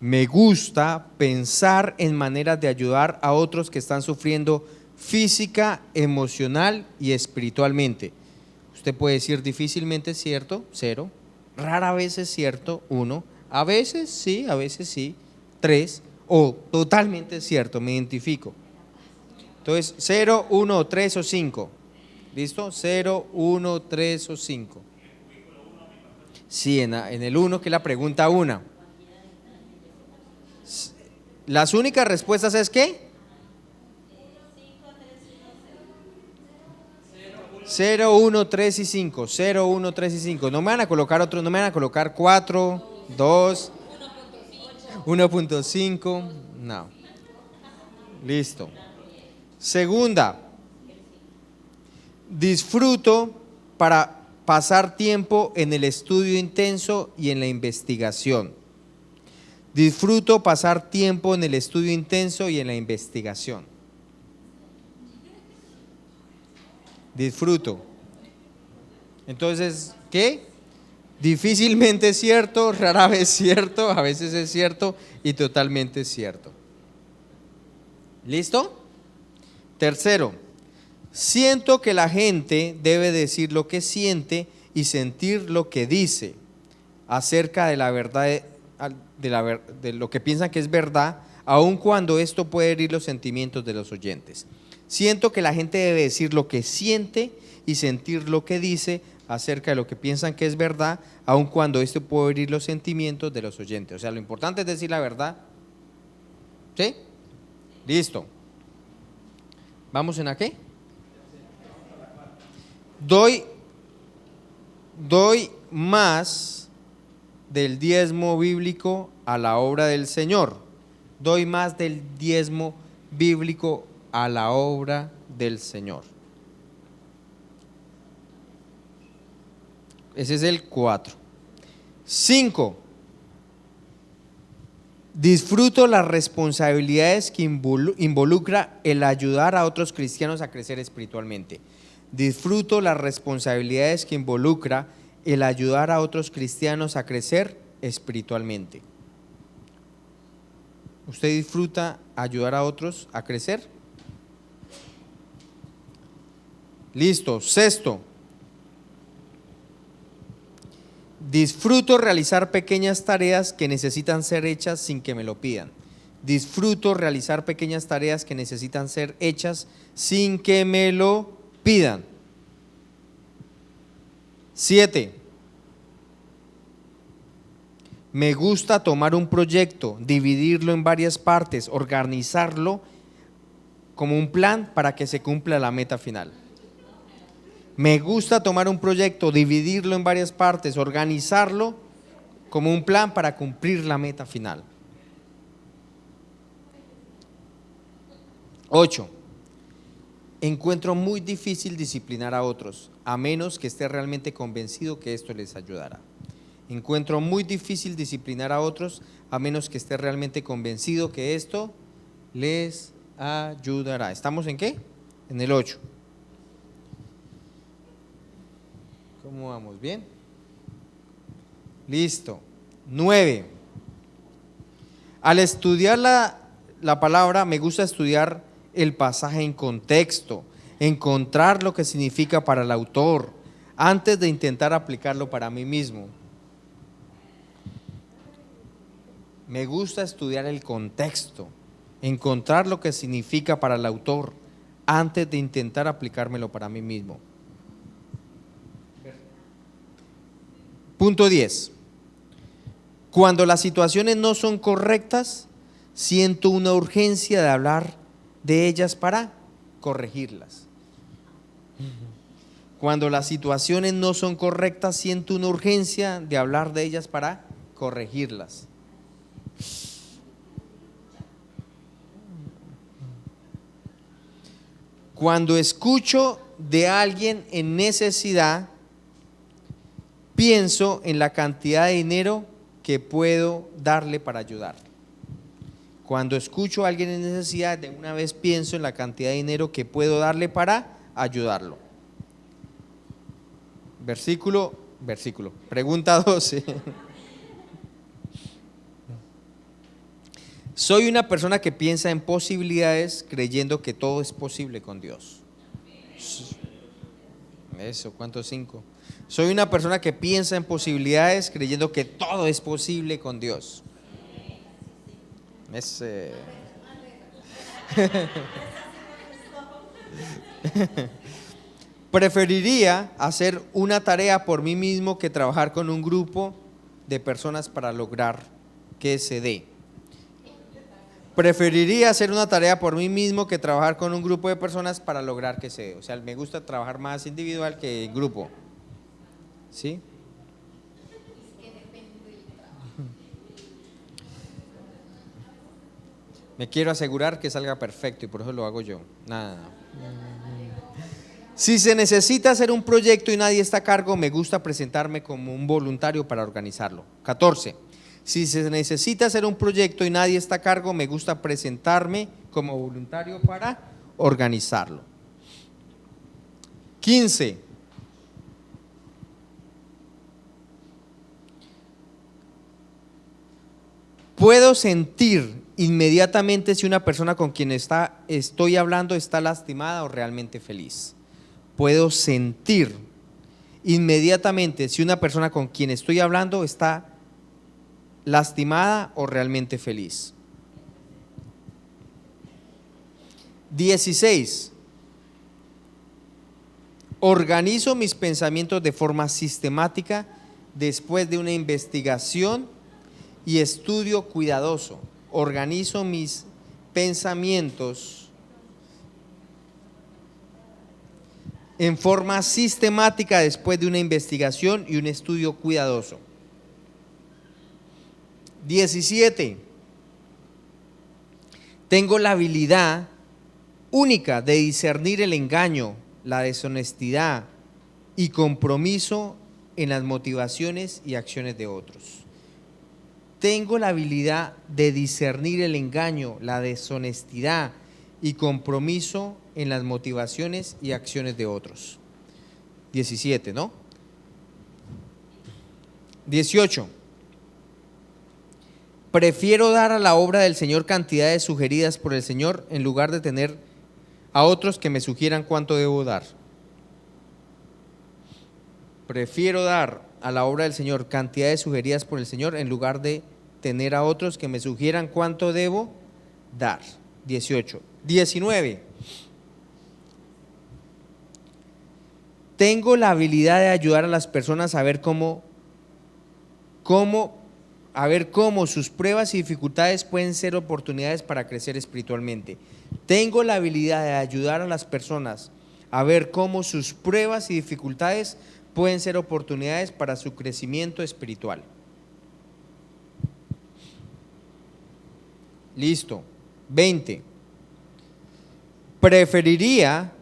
Me gusta pensar en maneras de ayudar a otros que están sufriendo física, emocional y espiritualmente. Usted puede decir difícilmente es cierto, 0. Rara vez es cierto, 1. A veces sí, 3. O totalmente cierto, me identifico. Entonces, 0, 1, 3 o 5. ¿Listo? 0, 1, 3 o 5. Sí, en el 1, que es la pregunta 1. Las únicas respuestas es ¿qué? 0, 1, 3 y 5. 0, 1, 3 y 5. No me van a colocar otros, no me van a colocar 4, 2, 1.5. No. Listo. Segunda, disfruto para pasar tiempo en el estudio intenso y en la investigación. Disfruto pasar tiempo en el estudio intenso y en la investigación. Disfruto. Entonces, ¿qué? Difícilmente es cierto, rara vez es cierto, a veces es cierto y totalmente es cierto. ¿Listo? Tercero, siento que la gente debe decir lo que siente y sentir lo que dice acerca de la verdad, de lo que piensan que es verdad, aun cuando esto puede herir los sentimientos de los oyentes. Siento que la gente debe decir lo que siente y sentir lo que dice acerca de lo que piensan que es verdad, aun cuando esto puede herir los sentimientos de los oyentes. O sea, lo importante es decir la verdad. ¿Sí? Listo. ¿Vamos en a qué? Doy más del diezmo bíblico a la obra del Señor. Doy más del diezmo bíblico a la obra del Señor. Ese es el 4. 5. Disfruto las responsabilidades que involucra el ayudar a otros cristianos a crecer espiritualmente. Disfruto las responsabilidades que involucra el ayudar a otros cristianos a crecer espiritualmente. ¿Usted disfruta ayudar a otros a crecer? Listo. 6. Disfruto realizar pequeñas tareas que necesitan ser hechas sin que me lo pidan. Disfruto realizar pequeñas tareas que necesitan ser hechas sin que me lo pidan. 7. Me gusta tomar un proyecto, dividirlo en varias partes, organizarlo como un plan para que se cumpla la meta final. Me gusta tomar un proyecto, dividirlo en varias partes, organizarlo como un plan para cumplir la meta final. 8. Encuentro muy difícil disciplinar a otros, a menos que esté realmente convencido que esto les ayudará. Encuentro muy difícil disciplinar a otros, a menos que esté realmente convencido que esto les ayudará. ¿Estamos en qué? En el 8. ¿Cómo vamos? ¿Bien? Listo. 9. Al estudiar la palabra, me gusta estudiar el pasaje en contexto, encontrar lo que significa para el autor, antes de intentar aplicarlo para mí mismo. Me gusta estudiar el contexto, encontrar lo que significa para el autor, antes de intentar aplicármelo para mí mismo. Punto 10. Cuando las situaciones no son correctas, siento una urgencia de hablar de ellas para corregirlas. Cuando las situaciones no son correctas, siento una urgencia de hablar de ellas para corregirlas. Cuando escucho de alguien en necesidad, pienso en la cantidad de dinero que puedo darle para ayudar. Cuando escucho a alguien en necesidad, de una vez pienso en la cantidad de dinero que puedo darle para ayudarlo. Versículo. Pregunta 12. Soy una persona que piensa en posibilidades creyendo que todo es posible con Dios. Eso, ¿cuántos 5? Soy una persona que piensa en posibilidades creyendo que todo es posible con Dios. Preferiría hacer una tarea por mí mismo que trabajar con un grupo de personas para lograr que se dé. Preferiría hacer una tarea por mí mismo que trabajar con un grupo de personas para lograr que se dé. O sea, me gusta trabajar más individual que en grupo. ¿Sí? Me quiero asegurar que salga perfecto y por eso lo hago yo. Nada. Si se necesita hacer un proyecto y nadie está a cargo, me gusta presentarme como un voluntario para organizarlo. 14. Si se necesita hacer un proyecto y nadie está a cargo, me gusta presentarme como voluntario para organizarlo. 15. Puedo sentir inmediatamente si una persona con quien estoy hablando está lastimada o realmente feliz. Puedo sentir inmediatamente si una persona con quien estoy hablando está lastimada o realmente feliz. 16. Organizo mis pensamientos de forma sistemática después de una investigación y estudio cuidadoso. Organizo mis pensamientos en forma sistemática después de una investigación y un estudio cuidadoso. 17. Tengo la habilidad única de discernir el engaño, la deshonestidad y compromiso en las motivaciones y acciones de otros. Tengo la habilidad de discernir el engaño, la deshonestidad y compromiso en las motivaciones y acciones de otros. 17, ¿no? 18. Prefiero dar a la obra del Señor cantidades sugeridas por el Señor en lugar de tener a otros que me sugieran cuánto debo dar. Prefiero dar a la obra del Señor cantidades sugeridas por el Señor en lugar de tener a otros que me sugieran cuánto debo dar. 18. 19. Tengo la habilidad de ayudar a las personas a ver cómo sus pruebas y dificultades pueden ser oportunidades para crecer espiritualmente. Tengo la habilidad de ayudar a las personas a ver cómo sus pruebas y dificultades pueden ser oportunidades para su crecimiento espiritual. Listo. 20. Preferiría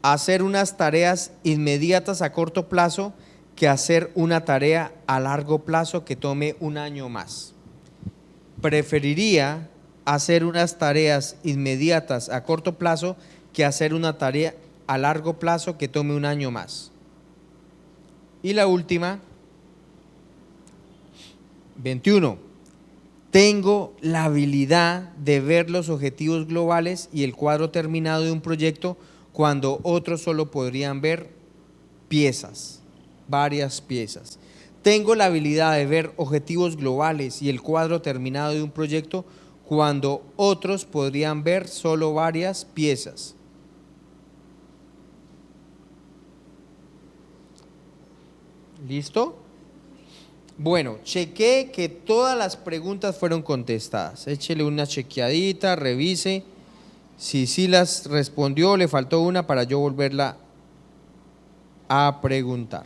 hacer unas tareas inmediatas a corto plazo que hacer una tarea a largo plazo que tome un año más. Preferiría hacer unas tareas inmediatas a corto plazo que hacer una tarea a largo plazo que tome un año más. Y la última, 21. Tengo la habilidad de ver los objetivos globales y el cuadro terminado de un proyecto cuando otros solo podrían ver piezas, varias piezas. Tengo la habilidad de ver objetivos globales y el cuadro terminado de un proyecto cuando otros podrían ver solo varias piezas. ¿Listo? Bueno, chequé que todas las preguntas fueron contestadas. Échele una chequeadita, revise. Si sí las respondió, le faltó una para yo volverla a preguntar.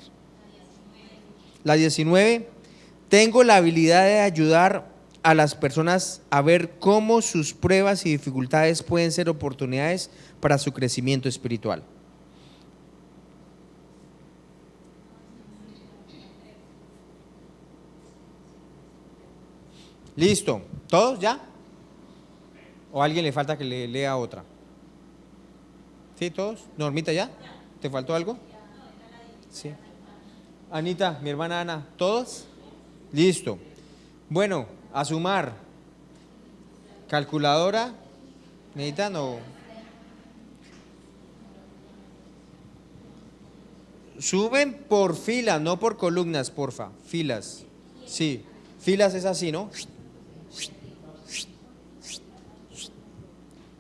La 19. Tengo la habilidad de ayudar a las personas a ver cómo sus pruebas y dificultades pueden ser oportunidades para su crecimiento espiritual. ¿Listo? ¿Todos ya? ¿O a alguien le falta que le lea otra? ¿Sí, todos? ¿Normita ya? ¿Te faltó algo? Sí. Anita, mi hermana Ana, ¿todos? Listo. Bueno, a sumar. ¿Calculadora? ¿Necesitan o...? Suben por filas, no por columnas, porfa. Filas. Sí. Filas es así, ¿no?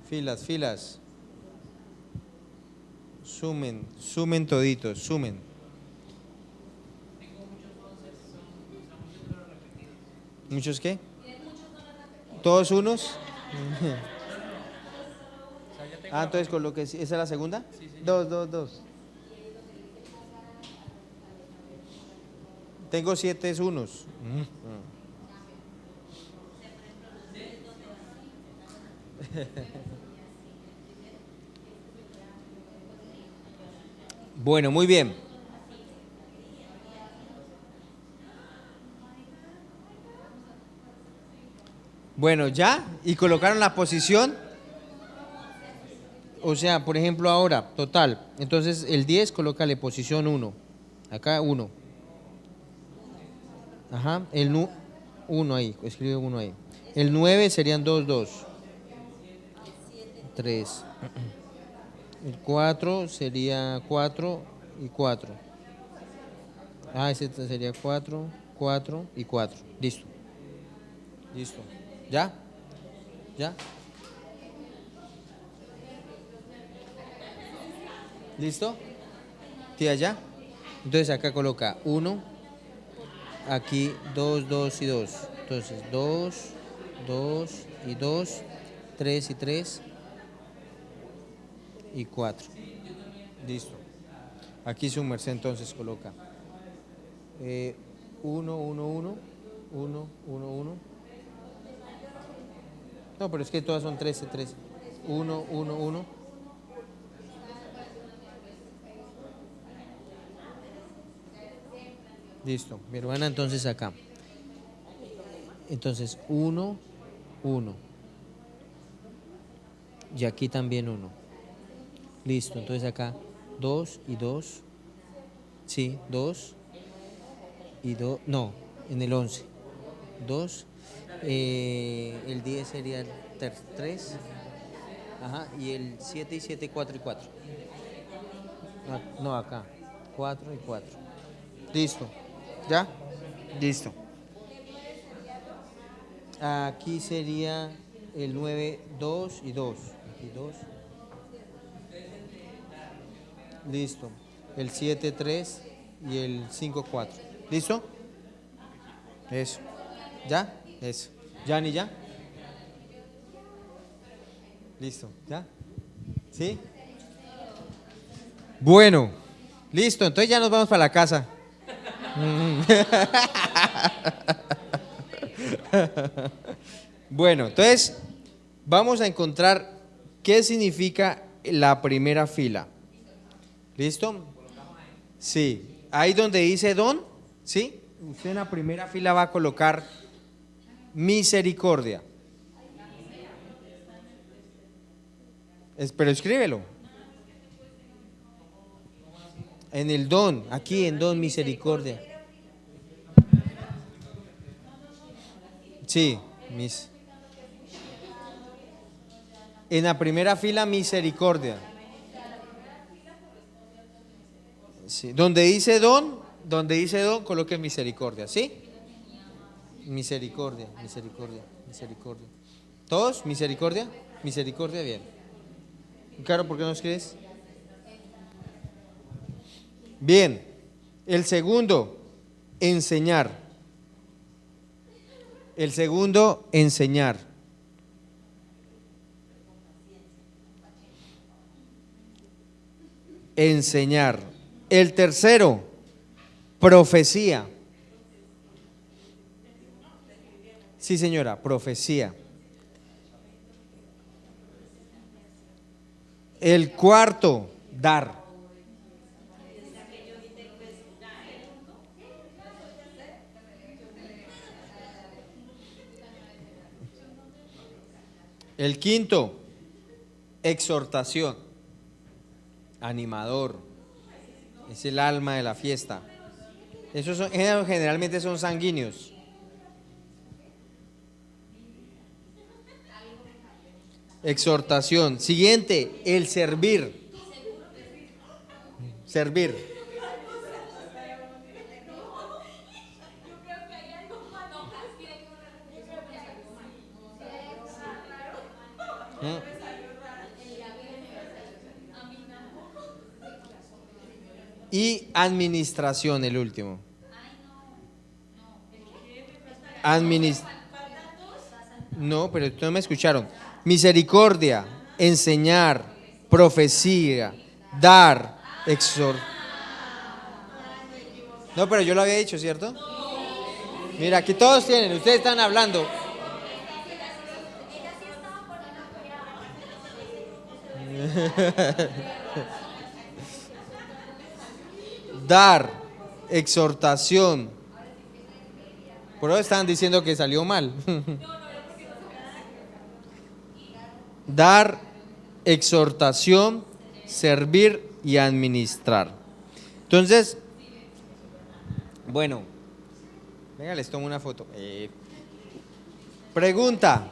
Filas, filas. Sumen, sumen toditos, sumen. ¿Muchos qué? ¿Todos unos? Ah, entonces coloque, ¿esa es la segunda? Dos. Tengo 7 unos. Bueno, muy bien. Bueno, ya, y colocaron la posición. O sea, por ejemplo, ahora, total. Entonces, el 10, colócale posición 1. Acá 1. Ajá, 1 ahí, escribe 1 ahí. El 9 serían 2. 3. El 4 sería 4 y 4. Ah, ese sería 4, 4 y 4. Listo. Listo. ¿Ya? ¿Ya? ¿Listo? ¿Tía ya? Entonces acá coloca 1, aquí 2 y 2. Entonces 2 y 2, 3 y 3 y 4. Listo. Aquí su merced entonces coloca 1, 1, 1, 1, 1, 1. No, pero es que todas son 13. 1, 1, 1. Listo. Mi hermana entonces acá. Entonces 1, 1. Y aquí también 1. Listo. Entonces acá 2 y 2. Sí, 2 y 2. No, en el 11. 2. El 10 sería el 3. Ajá. Y el 7 y 7, 4 y 4. No, acá. 4 y 4. Listo. ¿Ya? Listo. Aquí sería el 9, 2 y 2. Aquí 2. Listo. El 7, 3 y el 5, 4. ¿Listo? Eso. ¿Ya? Eso. ¿Ya ni ya? Listo. ¿Ya? ¿Sí? Bueno. Listo. Entonces ya nos vamos para la casa. Bueno, entonces vamos a encontrar qué significa la primera fila. ¿Listo? Sí. Ahí donde dice don, ¿sí? Usted en la primera fila va a colocar misericordia. Pero escríbelo. En el don, aquí en don misericordia. Sí, Mis- En la primera fila, misericordia. Sí. Donde dice don, coloque misericordia, ¿sí? Misericordia, misericordia, misericordia. ¿Todos? ¿Misericordia? Misericordia, bien. Claro, ¿por qué no escribes? Bien. El segundo, enseñar. El segundo, enseñar. Enseñar. El tercero, profecía. Sí, señora, profecía. El cuarto, dar. El quinto, exhortación. Animador. Es el alma de la fiesta. Esos generalmente son sanguíneos. Exhortación. Siguiente, el servir. Servir. Y administración, el último. No, pero ustedes no me escucharon. Misericordia, enseñar, profecía, dar, No, pero yo lo había dicho, ¿cierto? Mira, aquí todos tienen, ustedes están hablando. Dar, exhortación. Por eso están diciendo que salió mal. Dar, exhortación, servir y administrar. Entonces, bueno, venga, les tomo una foto. Pregunta.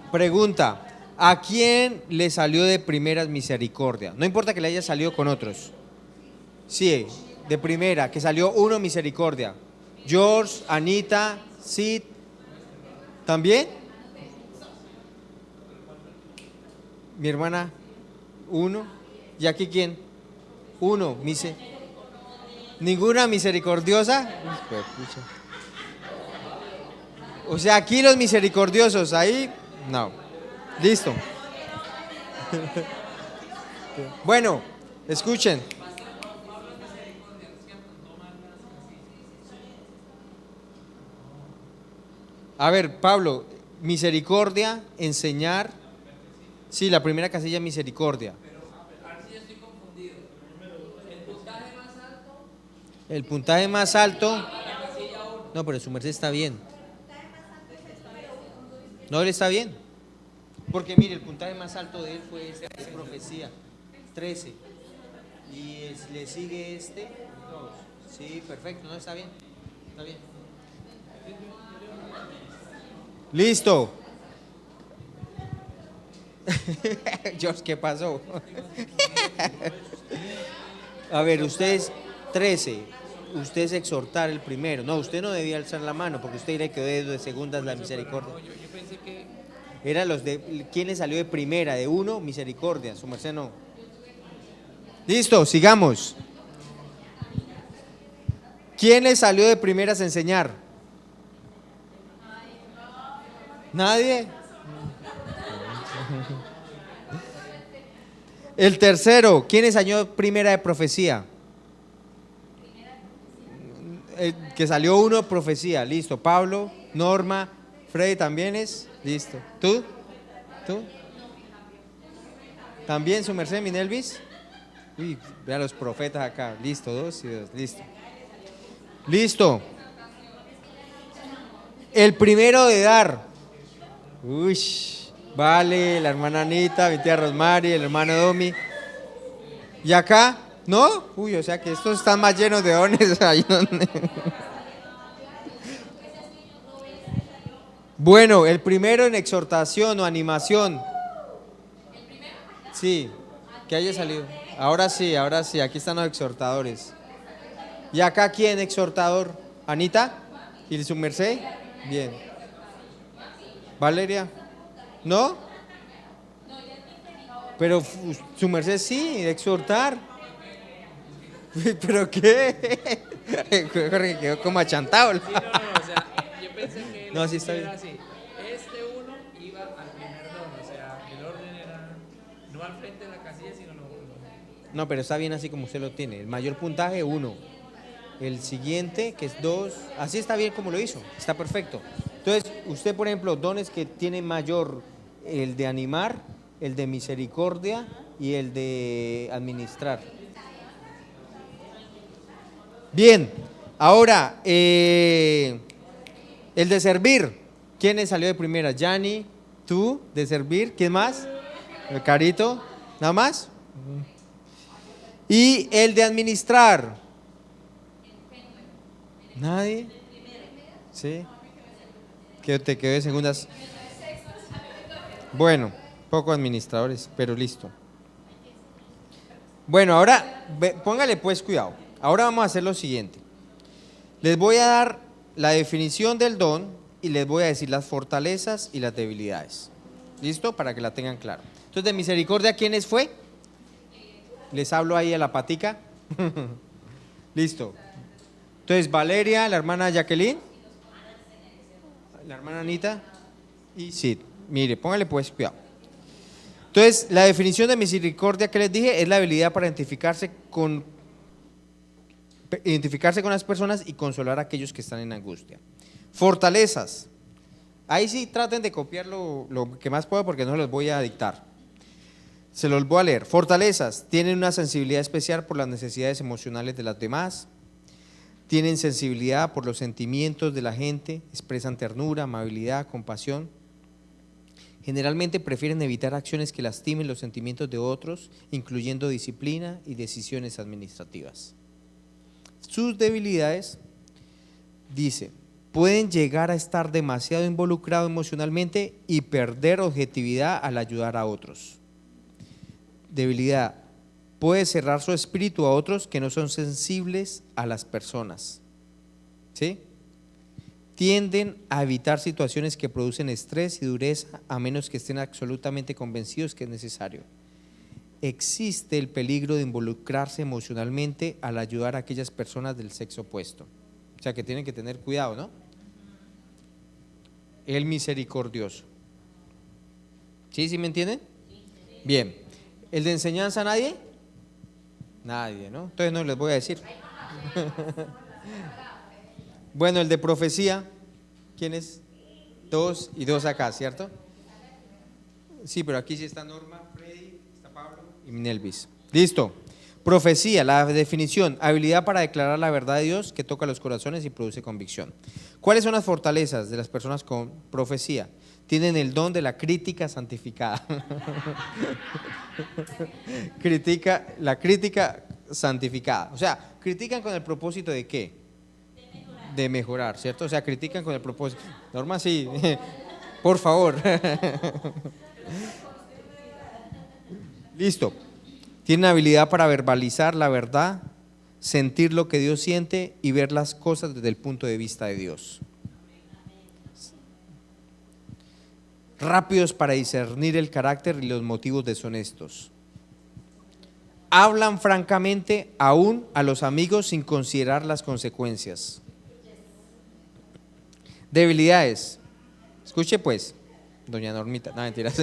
¿A quién le salió de primeras misericordia? No importa que le haya salido con otros. Sí, de primera, que salió uno misericordia. George, Anita, Sid. ¿También? Mi hermana, uno. ¿Y aquí quién? Uno. ¿Ninguna misericordiosa? O sea, aquí los misericordiosos, ahí, no. Listo. Bueno, escuchen. A ver, Pablo, misericordia, enseñar. Sí, la primera casilla, misericordia. El puntaje más alto. No, pero su merced está bien. No, él está bien. Porque mire, el puntaje más alto de él fue este, es profecía, 13. Y le sigue este, 2. Sí, perfecto, no, está bien. Está bien. Listo. George, ¿qué pasó? A ver, ustedes 13. Usted es exhortar el primero. No, usted no debía alzar la mano porque usted le quedó de segundas la misericordia. Yo pensé que Era los de quién le salió de primera, de uno, misericordia. Su merced no. Listo, sigamos. ¿Quién le salió de primeras a enseñar? ¿Nadie? El tercero, ¿quién enseñó primera de profecía? Que salió uno, profecía, listo. Pablo, Norma, Freddy también es, listo. ¿Tú? ¿También su merced, Minelvis? Uy, vea los profetas acá, listo, 2 y 2, listo. Listo. El primero de dar. Uy, vale, la hermana Anita, mi tía Rosmary, el hermano Domi. ¿Y acá? ¿No? Uy, o sea que estos están más llenos de dones ahí donde. Bueno, el primero en exhortación o animación. Sí, que haya salido. Ahora sí, aquí están los exhortadores. ¿Y acá quién exhortador? ¿Anita? ¿Y su merced? Bien. ¿Valeria? ¿No? Pero su merced sí, exhortar. ¿Pero qué? Jorge quedó como achantado. Sí, no, o sea, yo pensé que No, sí está era bien. así. Este uno iba al primer don, o sea, el orden era no al frente de la casilla, sino No, pero está bien así como usted lo tiene. El mayor puntaje, 1. El siguiente, que es 2. Así está bien como lo hizo. Está perfecto. Entonces, usted, por ejemplo, dones que tiene mayor, el de animar, el de misericordia y el de administrar. Bien, ahora, el de servir. ¿Quién salió de primera? Yanni, tú, de servir. ¿Quién más? El Carito, ¿nada más? Y el de administrar. ¿Nadie? ¿Sí? Que te quedé de segundas. Bueno, poco administradores, pero listo. Bueno, ahora, póngale pues cuidado. Ahora vamos a hacer lo siguiente. Les voy a dar la definición del don y les voy a decir las fortalezas y las debilidades. ¿Listo? Para que la tengan claro. Entonces, de misericordia, ¿quiénes fue? Les hablo ahí a la patica. Listo. Entonces, Valeria, la hermana Jacqueline, la hermana Anita y Sid. Mire, póngale pues cuidado. Entonces, la definición de misericordia que les dije es la habilidad para identificarse con las personas y consolar a aquellos que están en angustia. Fortalezas. Ahí sí traten de copiar lo que más pueda porque no los voy a dictar. Se los voy a leer. Fortalezas. Tienen una sensibilidad especial por las necesidades emocionales de las demás. Tienen sensibilidad por los sentimientos de la gente. Expresan ternura, amabilidad, compasión. Generalmente prefieren evitar acciones que lastimen los sentimientos de otros, incluyendo disciplina y decisiones administrativas. Sus debilidades, dice, pueden llegar a estar demasiado involucrados emocionalmente y perder objetividad al ayudar a otros. Debilidad, puede cerrar su espíritu a otros que no son sensibles a las personas. ¿Sí? Tienden a evitar situaciones que producen estrés y dureza a menos que estén absolutamente convencidos que es necesario. Existe el peligro de involucrarse emocionalmente al ayudar a aquellas personas del sexo opuesto. O sea que tienen que tener cuidado, ¿no? El misericordioso. ¿Sí? ¿Sí me entienden? Bien. ¿El de enseñanza nadie? Nadie, ¿no? Entonces no les voy a decir. Bueno, el de profecía, ¿quién es? 2 y 2 acá, ¿cierto? Sí, pero aquí sí está Norma, Freddy, está Pablo y Minelvis. Listo. Profecía, la definición, habilidad para declarar la verdad de Dios que toca los corazones y produce convicción. ¿Cuáles son las fortalezas de las personas con profecía? Tienen el don de la crítica santificada. La crítica santificada. O sea, critican con el propósito de ¿qué? De mejorar, ¿cierto? O sea, critican con el propósito. Norma, sí, por favor. Listo. Tienen habilidad para verbalizar la verdad, sentir lo que Dios siente y ver las cosas desde el punto de vista de Dios. Rápidos para discernir el carácter y los motivos deshonestos. Hablan francamente aún a los amigos sin considerar las consecuencias. Debilidades. Escuche pues, doña Normita. No, mentiras.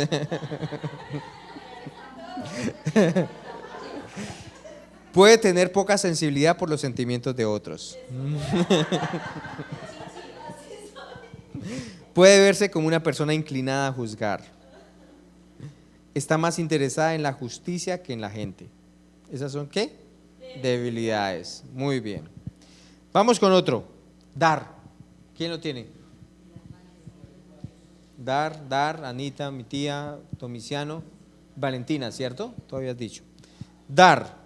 Puede tener poca sensibilidad por los sentimientos de otros. Puede verse como una persona inclinada a juzgar. Está más interesada en la justicia que en la gente. ¿Esas son qué? Debilidades. Muy bien. Vamos con otro. Dar. ¿Quién lo tiene? Dar, Anita, mi tía, Domiciano, Valentina, ¿cierto? Tú habías dicho. Dar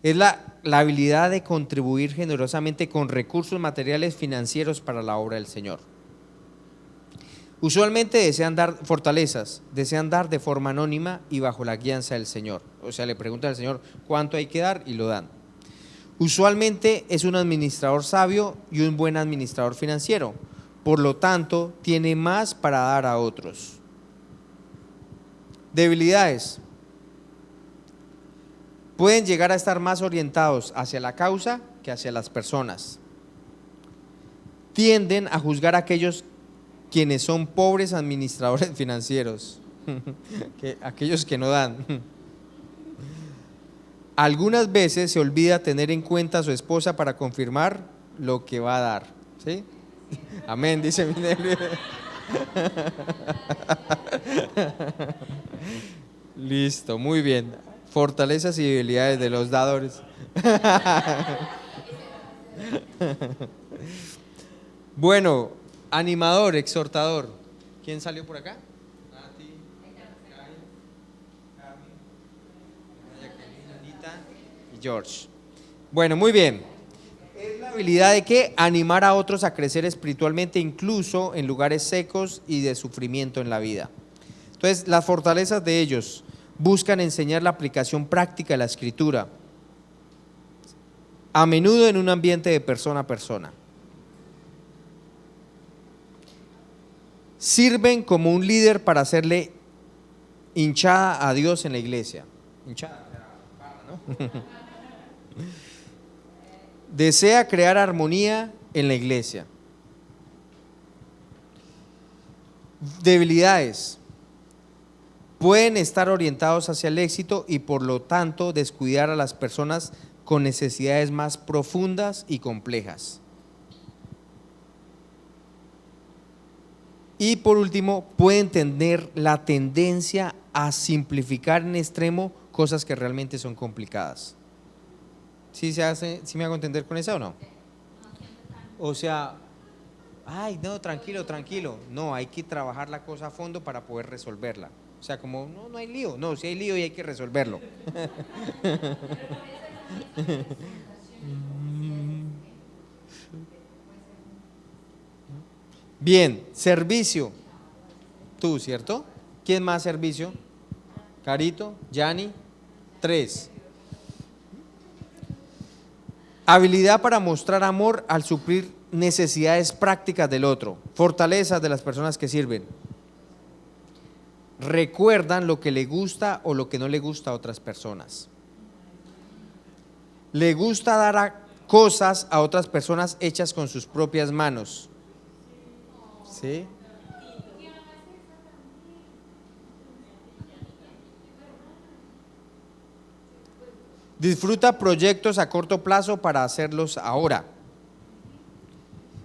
es la habilidad de contribuir generosamente con recursos materiales financieros para la obra del Señor. Usualmente desean dar fortalezas, desean dar de forma anónima y bajo la guianza del Señor. O sea, le preguntan al Señor cuánto hay que dar y lo dan. Usualmente es un administrador sabio y un buen administrador financiero. Por lo tanto, tiene más para dar a otros. Debilidades. Pueden llegar a estar más orientados hacia la causa que hacia las personas. Tienden a juzgar a aquellos quienes son pobres administradores financieros, aquellos que no dan. Algunas veces se olvida tener en cuenta a su esposa para confirmar lo que va a dar. ¿Sí? Amén, dice mi Nelly. Listo, muy bien. Fortalezas y debilidades de los dadores. Bueno, animador, exhortador. ¿Quién salió por acá? Nati, Kai, Cami, Jacqueline, Anita y George. Bueno, muy bien. Es la habilidad de que animar a otros a crecer espiritualmente, incluso en lugares secos y de sufrimiento en la vida. Entonces, las fortalezas de ellos buscan enseñar la aplicación práctica de la Escritura, a menudo en un ambiente de persona a persona. Sirven como un líder para hacerle hinchada a Dios en la iglesia. Hinchada, ¿no? Desea crear armonía en la iglesia. Debilidades. Pueden estar orientados hacia el éxito y por lo tanto descuidar a las personas con necesidades más profundas y complejas. Y por último, pueden tener la tendencia a simplificar en extremo cosas que realmente son complicadas. ¿Sí me hago entender con eso o no? O sea, ay, no, tranquilo, tranquilo. No, hay que trabajar la cosa a fondo para poder resolverla. O sea, como, no hay lío. No, sí hay lío y hay que resolverlo. Bien, servicio. Tú, ¿cierto? ¿Quién más servicio? Carito, Yanni, 3. Habilidad para mostrar amor al suplir necesidades prácticas del otro. Fortalezas de las personas que sirven. Recuerdan lo que le gusta o lo que no le gusta a otras personas. Le gusta dar cosas a otras personas hechas con sus propias manos. ¿Sí? Disfruta proyectos a corto plazo para hacerlos ahora.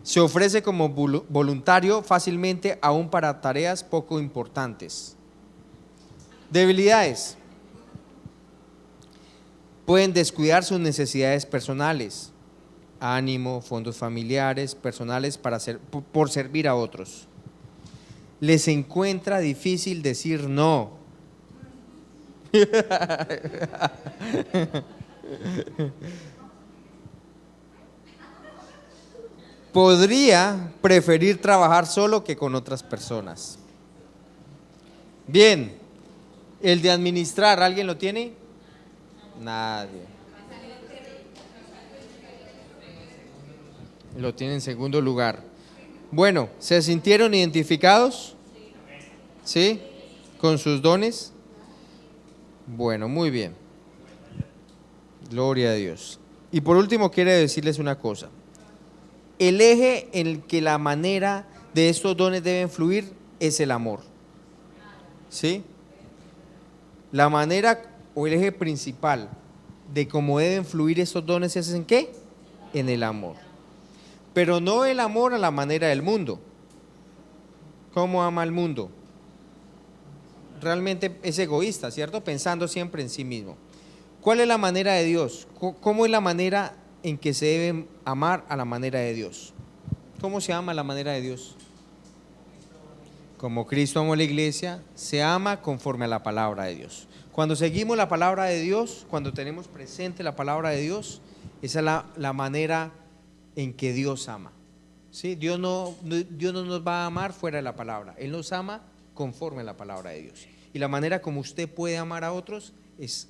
Se ofrece como voluntario fácilmente aún para tareas poco importantes. Debilidades. Pueden descuidar sus necesidades personales, ánimo, fondos familiares, personales por servir a otros. Les encuentra difícil decir no. Podría preferir trabajar solo que con otras personas. Bien, el de administrar, ¿alguien lo tiene? Nadie. Lo tiene en segundo lugar. Bueno, ¿se sintieron identificados? ¿Sí? ¿Con sus dones? Bueno, muy bien. Gloria a Dios. Y por último, quiero decirles una cosa. El eje en el que la manera de estos dones deben fluir es el amor. ¿Sí? La manera o el eje principal de cómo deben fluir estos dones es ¿en qué? En el amor. Pero no el amor a la manera del mundo. ¿Cómo ama el mundo? Realmente es egoísta, ¿cierto? Pensando siempre en sí mismo. ¿Cuál es la manera de Dios? ¿Cómo es la manera en que se debe amar a la manera de Dios? ¿Cómo se ama a la manera de Dios? Como Cristo amó a la iglesia, se ama conforme a la palabra de Dios. Cuando seguimos la palabra de Dios, cuando tenemos presente la palabra de Dios, esa es la manera en que Dios ama. ¿sí? Dios no nos va a amar fuera de la palabra, Él nos ama conforme a la palabra de Dios. Y la manera como usted puede amar a otros es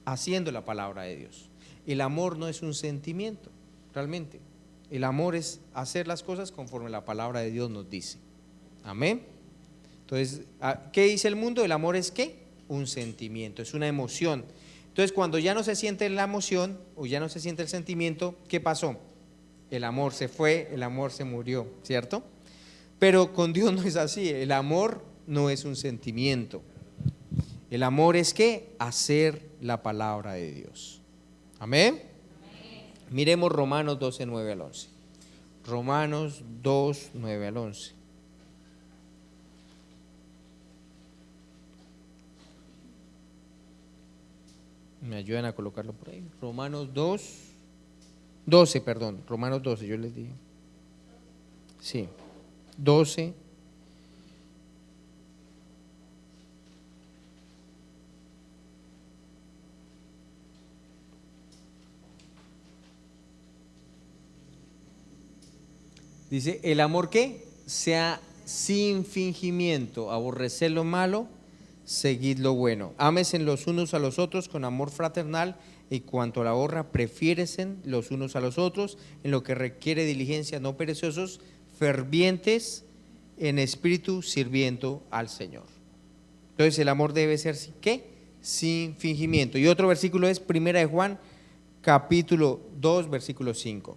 haciendo la palabra de Dios. El amor no es un sentimiento, realmente. El amor es hacer las cosas conforme la palabra de Dios nos dice. Amén. Entonces, ¿qué dice el mundo? El amor es ¿qué? Un sentimiento, es una emoción. Entonces, cuando ya no se siente la emoción o ya no se siente el sentimiento, ¿qué pasó? El amor se fue, el amor se murió, ¿cierto? Pero con Dios no es así. El amor no es un sentimiento. El amor es ¿qué? Hacer la palabra de Dios. Amén. Miremos Romanos 12, 9 al 11. Romanos 2, 9 al 11. Me ayudan a colocarlo por ahí. Romanos 2, 12, perdón. Romanos 12, yo les dije. Sí, 12. Dice, el amor que sea sin fingimiento, aborrecer lo malo, seguid lo bueno. Ámense los unos a los otros con amor fraternal, y cuanto a la honra, prefiéresen los unos a los otros en lo que requiere diligencia, no perezosos, fervientes en espíritu, sirviendo al Señor. Entonces el amor debe ser ¿qué? Sin fingimiento. Y otro versículo es 1 de Juan, capítulo 2, versículo 5.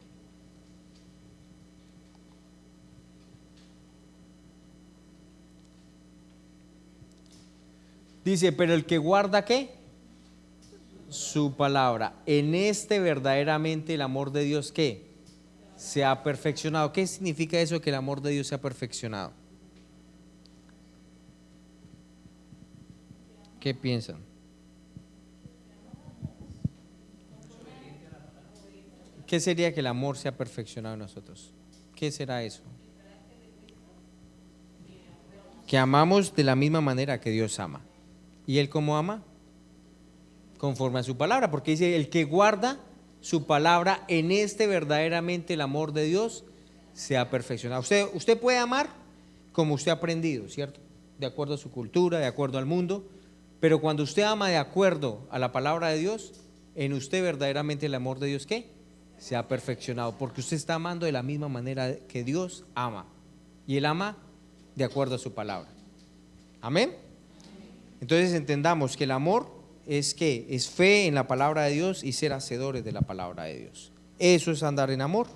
Dice, pero el que guarda ¿qué? Su palabra. En este verdaderamente el amor de Dios ¿qué? Se ha perfeccionado. ¿Qué significa eso, que el amor de Dios se ha perfeccionado? ¿Qué piensan? ¿Qué sería que el amor se ha perfeccionado en nosotros? ¿Qué será eso? Que amamos de la misma manera que Dios ama. ¿Y Él cómo ama? Conforme a su palabra, porque dice, el que guarda su palabra, en este verdaderamente el amor de Dios se ha perfeccionado. Usted puede amar como usted ha aprendido, ¿cierto? De acuerdo a su cultura, de acuerdo al mundo, pero cuando usted ama de acuerdo a la palabra de Dios, en usted verdaderamente el amor de Dios ¿qué? Se ha perfeccionado, porque usted está amando de la misma manera que Dios ama, y Él ama de acuerdo a su palabra. Amén. Entonces entendamos que el amor es ¿qué? Es fe en la palabra de Dios y ser hacedores de la palabra de Dios. Eso es andar en amor.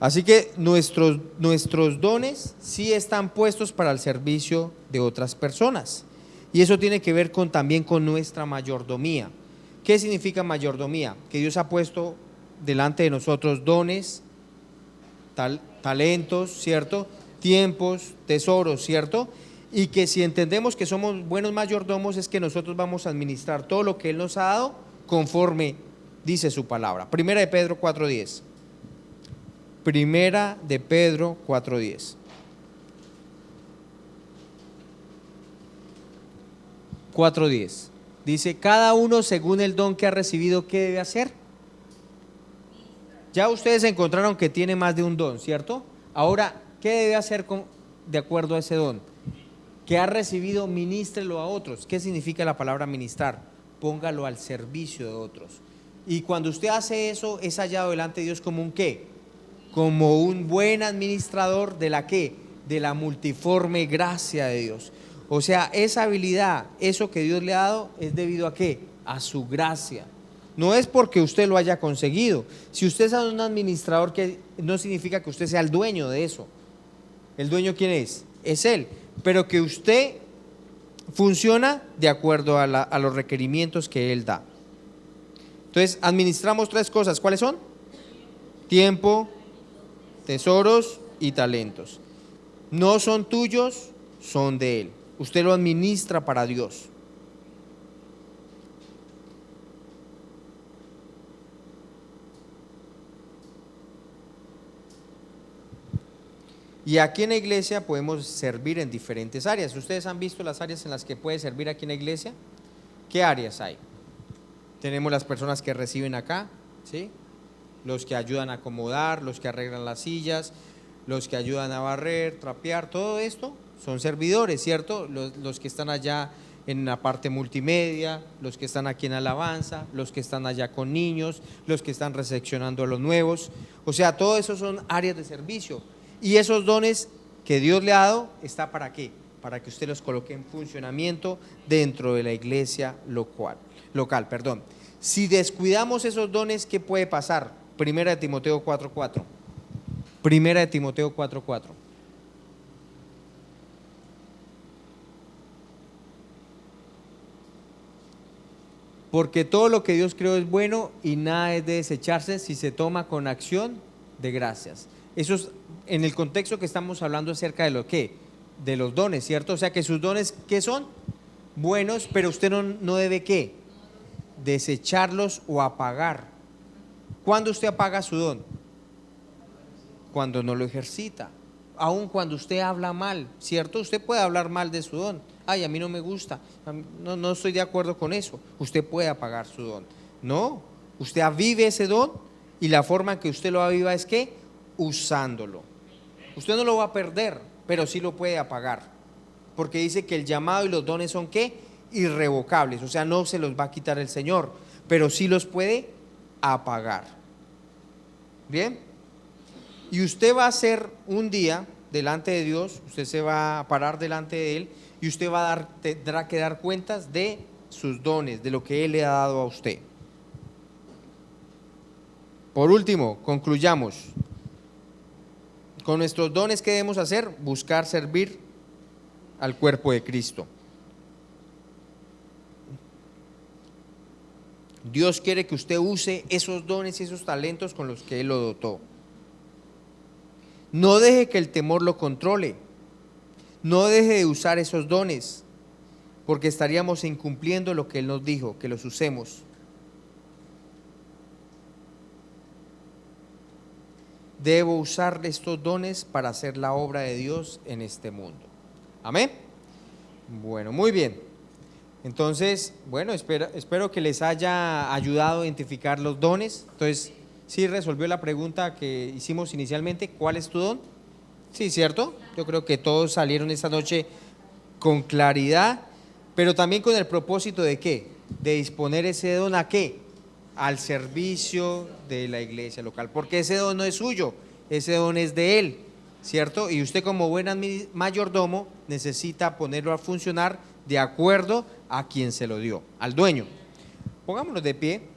Así que nuestros dones sí están puestos para el servicio de otras personas. Y eso tiene que ver también con nuestra mayordomía. ¿Qué significa mayordomía? Que Dios ha puesto delante de nosotros dones, talentos, ¿cierto? Tiempos, tesoros, ¿cierto? Y que si entendemos que somos buenos mayordomos, es que nosotros vamos a administrar todo lo que Él nos ha dado conforme dice su palabra. Primera de Pedro 4:10. Primera de Pedro 4:10. 4:10. Dice, cada uno según el don que ha recibido, ¿qué debe hacer? Ya ustedes encontraron que tiene más de un don, ¿cierto? Ahora, ¿qué debe hacer de acuerdo a ese don? Que ha recibido, ministrelo a otros. ¿Qué significa la palabra ministrar? Póngalo al servicio de otros. Y cuando usted hace eso, es hallado delante de Dios como un ¿qué? Como un buen administrador de la ¿qué? De la multiforme gracia de Dios. O sea, esa habilidad, eso que Dios le ha dado, es debido a ¿qué? A su gracia. No es porque usted lo haya conseguido. Si usted es un administrador, que no significa que usted sea el dueño de eso. ¿El dueño quién es? Es Él. Pero que usted funciona de acuerdo a los requerimientos que Él da. Entonces, administramos 3 cosas. ¿Cuáles son? Tiempo, tesoros y talentos. No son tuyos, son de Él. Usted lo administra para Dios. Y aquí en la iglesia podemos servir en diferentes áreas. ¿Ustedes han visto las áreas en las que puede servir aquí en la iglesia? ¿Qué áreas hay? Tenemos las personas que reciben acá, ¿sí? los que ayudan a acomodar, los que arreglan las sillas, los que ayudan a barrer, trapear, todo esto son servidores, ¿cierto? Los que están allá en la parte multimedia, los que están aquí en alabanza, los que están allá con niños, los que están recepcionando a los nuevos. O sea, todo eso son áreas de servicio. Y esos dones que Dios le ha dado, ¿está para qué? Para que usted los coloque en funcionamiento dentro de la iglesia local. Si descuidamos esos dones, ¿qué puede pasar? Primera de Timoteo 4:4. Primera de Timoteo 4:4. Porque todo lo que Dios creó es bueno y nada es de desecharse si se toma con acción de gracias. Eso es en el contexto que estamos hablando acerca de lo que, de los dones, ¿cierto? O sea que sus dones, ¿qué son? Buenos, pero usted no debe ¿qué? Desecharlos o apagar. ¿Cuándo usted apaga su don? Cuando no lo ejercita. Aun cuando usted habla mal, ¿cierto? Usted puede hablar mal de su don. Ay, a mí no me gusta, no estoy de acuerdo con eso. Usted puede apagar su don. No, usted avive ese don y la forma en que usted lo aviva es ¿qué? Usándolo. Usted no lo va a perder, pero sí lo puede apagar. Porque dice que el llamado y los dones son ¿qué? Irrevocables. O sea, no se los va a quitar el Señor, pero sí los puede apagar. ¿Bien? Y usted va a hacer un día delante de Dios, usted se va a parar delante de Él y usted tendrá que dar cuentas de sus dones, de lo que Él le ha dado a usted. Por último, concluyamos. Con nuestros dones, ¿qué debemos hacer? Buscar servir al cuerpo de Cristo. Dios quiere que usted use esos dones y esos talentos con los que Él lo dotó. No deje que el temor lo controle. No deje de usar esos dones, porque estaríamos incumpliendo lo que Él nos dijo, que los usemos. Debo usar estos dones para hacer la obra de Dios en este mundo. Amén. Bueno, muy bien. Entonces, bueno, espero que les haya ayudado a identificar los dones. Entonces, ¿sí resolvió la pregunta que hicimos inicialmente? ¿Cuál es tu don? Sí, ¿cierto? Yo creo que todos salieron esta noche con claridad, pero también con el propósito de ¿qué? De disponer ese don ¿a qué? Al servicio de la iglesia local, porque ese don no es suyo, ese don es de Él, ¿cierto? Y usted como buen mayordomo necesita ponerlo a funcionar de acuerdo a quien se lo dio, al dueño. Pongámonos de pie.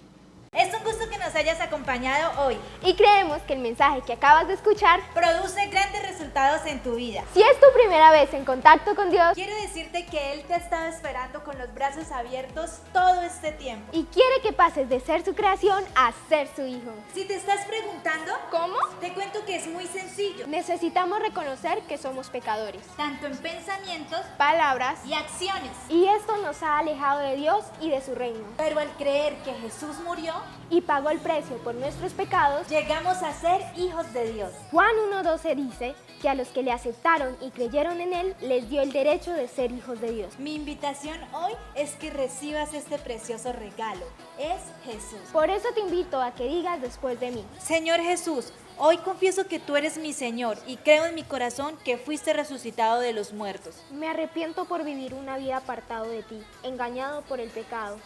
Es un gusto que nos hayas acompañado hoy. Y creemos que el mensaje que acabas de escuchar Produce grandes resultados en tu vida. Si es tu primera vez en contacto con Dios Quiero decirte que Él te ha estado esperando con los brazos abiertos todo este tiempo. y quiere que pases de ser su creación a ser su hijo. Si te estás preguntando, ¿Cómo? te cuento que es muy sencillo. Necesitamos reconocer que somos pecadores, Tanto en pensamientos palabras, y acciones. y esto nos ha alejado de Dios y de su reino. Pero al creer que Jesús murió, Y pagó el precio por nuestros pecados. llegamos a ser hijos de Dios. Juan 1:12 dice que a los que le aceptaron y creyeron en Él, les dio el derecho de ser hijos de Dios. Mi invitación hoy es que recibas este precioso regalo. Es Jesús. Por eso te invito a que digas después de mí: Señor Jesús, hoy confieso que tú eres mi Señor y creo en mi corazón que fuiste resucitado de los muertos. me arrepiento por vivir una vida apartado de ti, engañado por el pecado.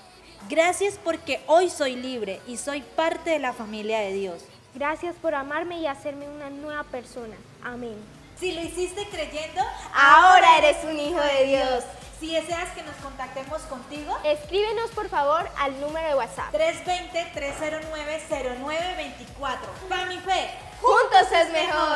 Gracias porque hoy soy libre y soy parte de la familia de Dios. Gracias por amarme y hacerme una nueva persona. Amén. Si lo hiciste creyendo, Ahora eres un hijo de Dios. Si deseas que nos contactemos contigo, Escríbenos por favor al número de WhatsApp. 320-309-0924. ¡Fami Fe! ¡Juntos es mejor!